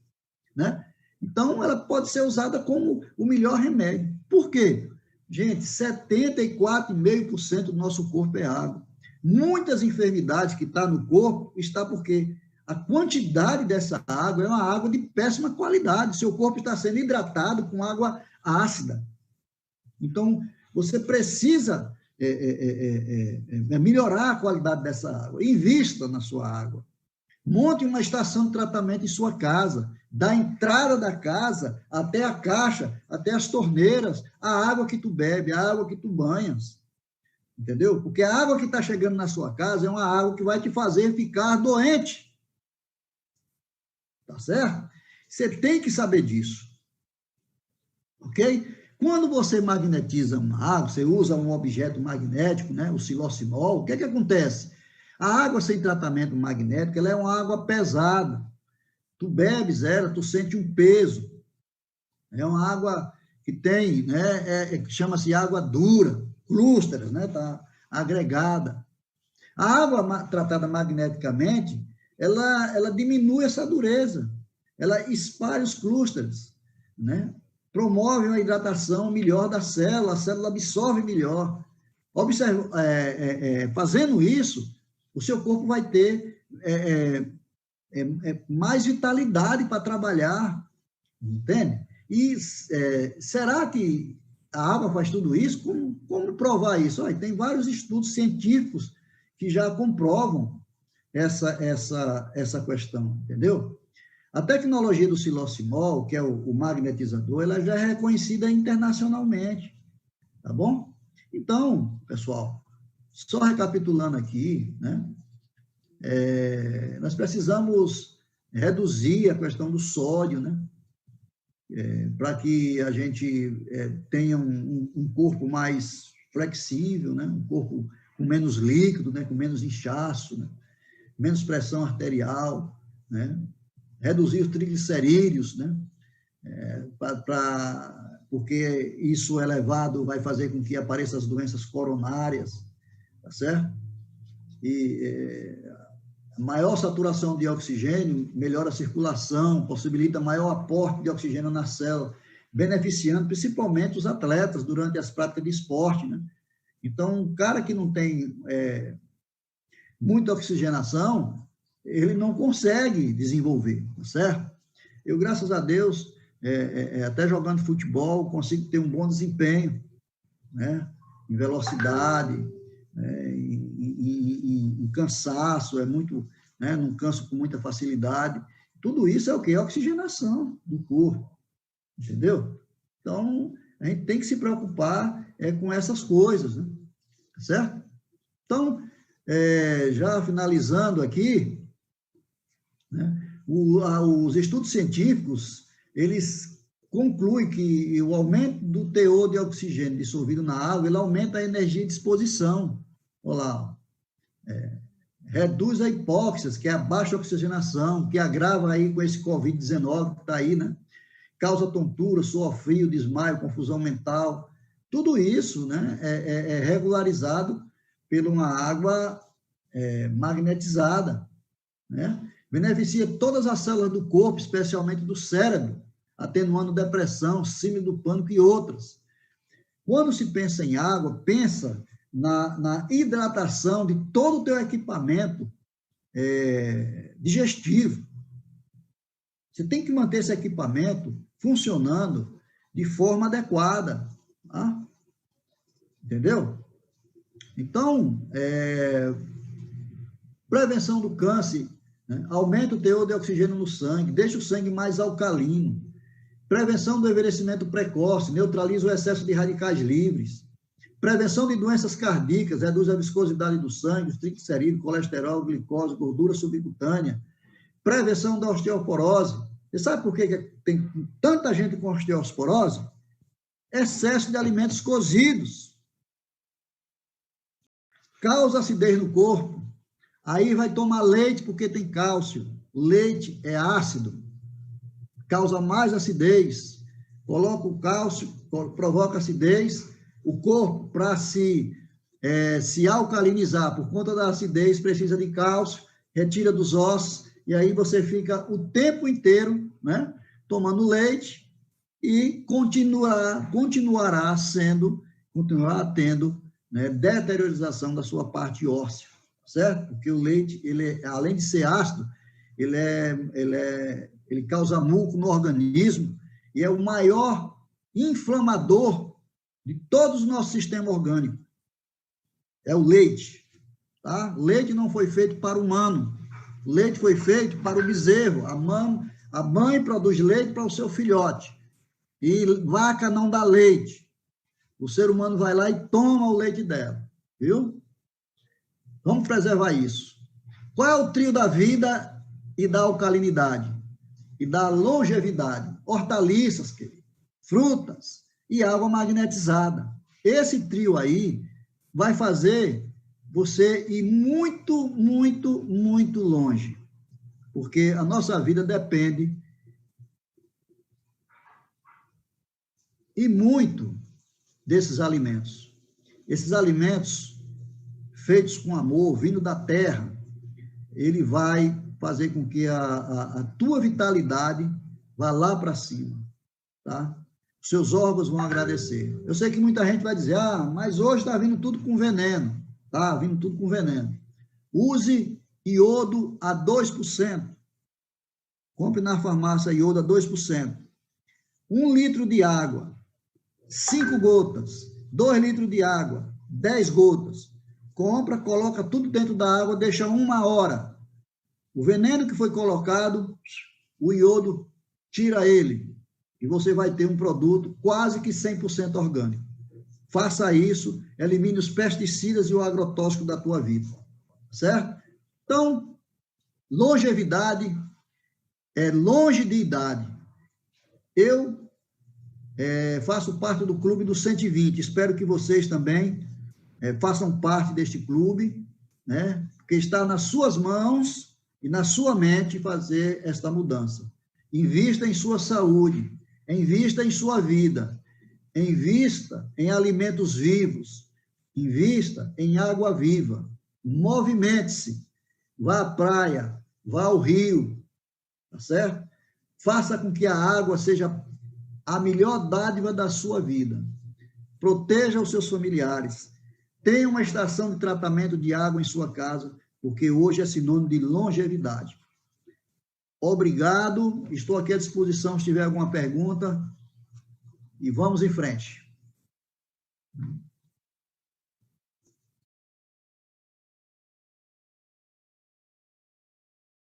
né? Então, ela pode ser usada como o melhor remédio. Por quê? Gente, 74,5% do nosso corpo é água. Muitas enfermidades que estão no corpo está porque a quantidade dessa água é uma água de péssima qualidade. Seu corpo está sendo hidratado com água ácida. Então, você precisa melhorar a qualidade dessa água. Invista na sua água. Monte uma estação de tratamento em sua casa. Da entrada da casa até a caixa, até as torneiras, a água que tu bebe, a água que tu banhas. Entendeu? Porque a água que está chegando na sua casa é uma água que vai te fazer ficar doente. Tá certo? Você tem que saber disso. Ok? Quando você magnetiza uma água, você usa um objeto magnético, né, o silocinol, o que acontece? A água sem tratamento magnético, ela é uma água pesada. Tu bebes ela, tu sente um peso. É uma água que tem, né, chama-se água dura, clústeres, né, tá agregada. A água tratada magneticamente, ela diminui essa dureza, ela espalha os clústeres, né? Promove uma hidratação melhor da célula, a célula absorve melhor. Fazendo isso, o seu corpo vai ter mais vitalidade para trabalhar, entende? E será que a água faz tudo isso? Como provar isso? Olha, tem vários estudos científicos que já comprovam essa questão, entendeu? A tecnologia do silocinol, que é o magnetizador, ela já é reconhecida internacionalmente, tá bom? Então, pessoal, só recapitulando aqui, né? Nós precisamos reduzir a questão do sódio, né? Para que a gente tenha um corpo mais flexível, né? Um corpo com menos líquido, né? Com menos inchaço, né? Menos pressão arterial, né? Reduzir os triglicerídeos, né? Porque isso elevado vai fazer com que apareçam as doenças coronárias, tá certo? E a maior saturação de oxigênio melhora a circulação, possibilita maior aporte de oxigênio na célula, beneficiando principalmente os atletas durante as práticas de esporte, né? Então, um cara que não tem muita oxigenação, ele não consegue desenvolver, tá certo? Eu, graças a Deus, até jogando futebol, consigo ter um bom desempenho, né? Em velocidade, em cansaço, muito, né? Não canso com muita facilidade. Tudo isso é o quê? É oxigenação do corpo, entendeu? Então, a gente tem que se preocupar com essas coisas, né? Tá certo? Então, já finalizando aqui, né? Os estudos científicos, eles concluem que o aumento do teor de oxigênio dissolvido na água, ele aumenta a energia de exposição. Olha lá, reduz a hipóxia, que é a baixa oxigenação, que agrava aí com esse Covid-19 que está aí, né? Causa tontura, suor frio, desmaio, confusão mental. Tudo isso, né, é regularizado por uma água magnetizada, né? Beneficia todas as células do corpo, especialmente do cérebro, atenuando depressão, síndrome do pânico e outras. Quando se pensa em água, pensa na hidratação de todo o teu equipamento digestivo. Você tem que manter esse equipamento funcionando de forma adequada, tá? Entendeu? Então, prevenção do câncer né? Aumenta o teor de oxigênio no sangue, deixa o sangue mais alcalino. Prevenção do envelhecimento precoce, neutraliza o excesso de radicais livres. Prevenção de doenças cardíacas, reduz a viscosidade do sangue, os triglicerídeos, colesterol, glicose, gordura subcutânea. Prevenção da osteoporose. Você sabe por que tem tanta gente com osteoporose? Excesso de alimentos cozidos. Causa acidez no corpo. Aí vai tomar leite porque tem cálcio. Leite é ácido. Causa mais acidez. Coloca o cálcio, provoca acidez. O corpo, para se alcalinizar por conta da acidez, precisa de cálcio, retira dos ossos, e aí você fica o tempo inteiro, né, tomando leite e continuará tendo, né, deteriorização da sua parte óssea, certo? Porque o leite, além de ser ácido, ele causa muco no organismo e é o maior inflamador de todo o nosso sistema orgânico. É o leite. Tá? Leite não foi feito para o humano. Leite foi feito para o bezerro. A mãe produz leite para o seu filhote. E vaca não dá leite. O ser humano vai lá e toma o leite dela. Viu? Vamos preservar isso. Qual é o trio da vida e da alcalinidade? E da longevidade? Hortaliças, querido, frutas e água magnetizada. Esse trio aí vai fazer você ir muito, muito, muito longe. Porque a nossa vida depende e muito desses alimentos. Esses alimentos feitos com amor, vindo da terra, ele vai fazer com que a tua vitalidade vá lá para cima, tá? Seus órgãos vão agradecer. Eu sei que muita gente vai dizer, mas hoje está vindo tudo com veneno. Está vindo tudo com veneno. Use iodo a 2%. Compre na farmácia iodo a 2%. 1 litro de água, 5 gotas. 2 litros de água, 10 gotas. Compra, coloca tudo dentro da água, deixa 1 hora. O veneno que foi colocado, o iodo tira ele. E você vai ter um produto quase que 100% orgânico. Faça isso, elimine os pesticidas e o agrotóxico da tua vida. Certo? Então, longevidade é longe de idade. Eu faço parte do Clube dos 120. Espero que vocês também façam parte deste clube, né? Porque está nas suas mãos e na sua mente fazer esta mudança. Invista em sua saúde. Invista em sua vida, invista em alimentos vivos, invista em água viva, movimente-se, vá à praia, vá ao rio, tá certo? Faça com que a água seja a melhor dádiva da sua vida. Proteja os seus familiares. Tenha uma estação de tratamento de água em sua casa, porque hoje é sinônimo de longevidade. Obrigado, estou aqui à disposição se tiver alguma pergunta e vamos em frente.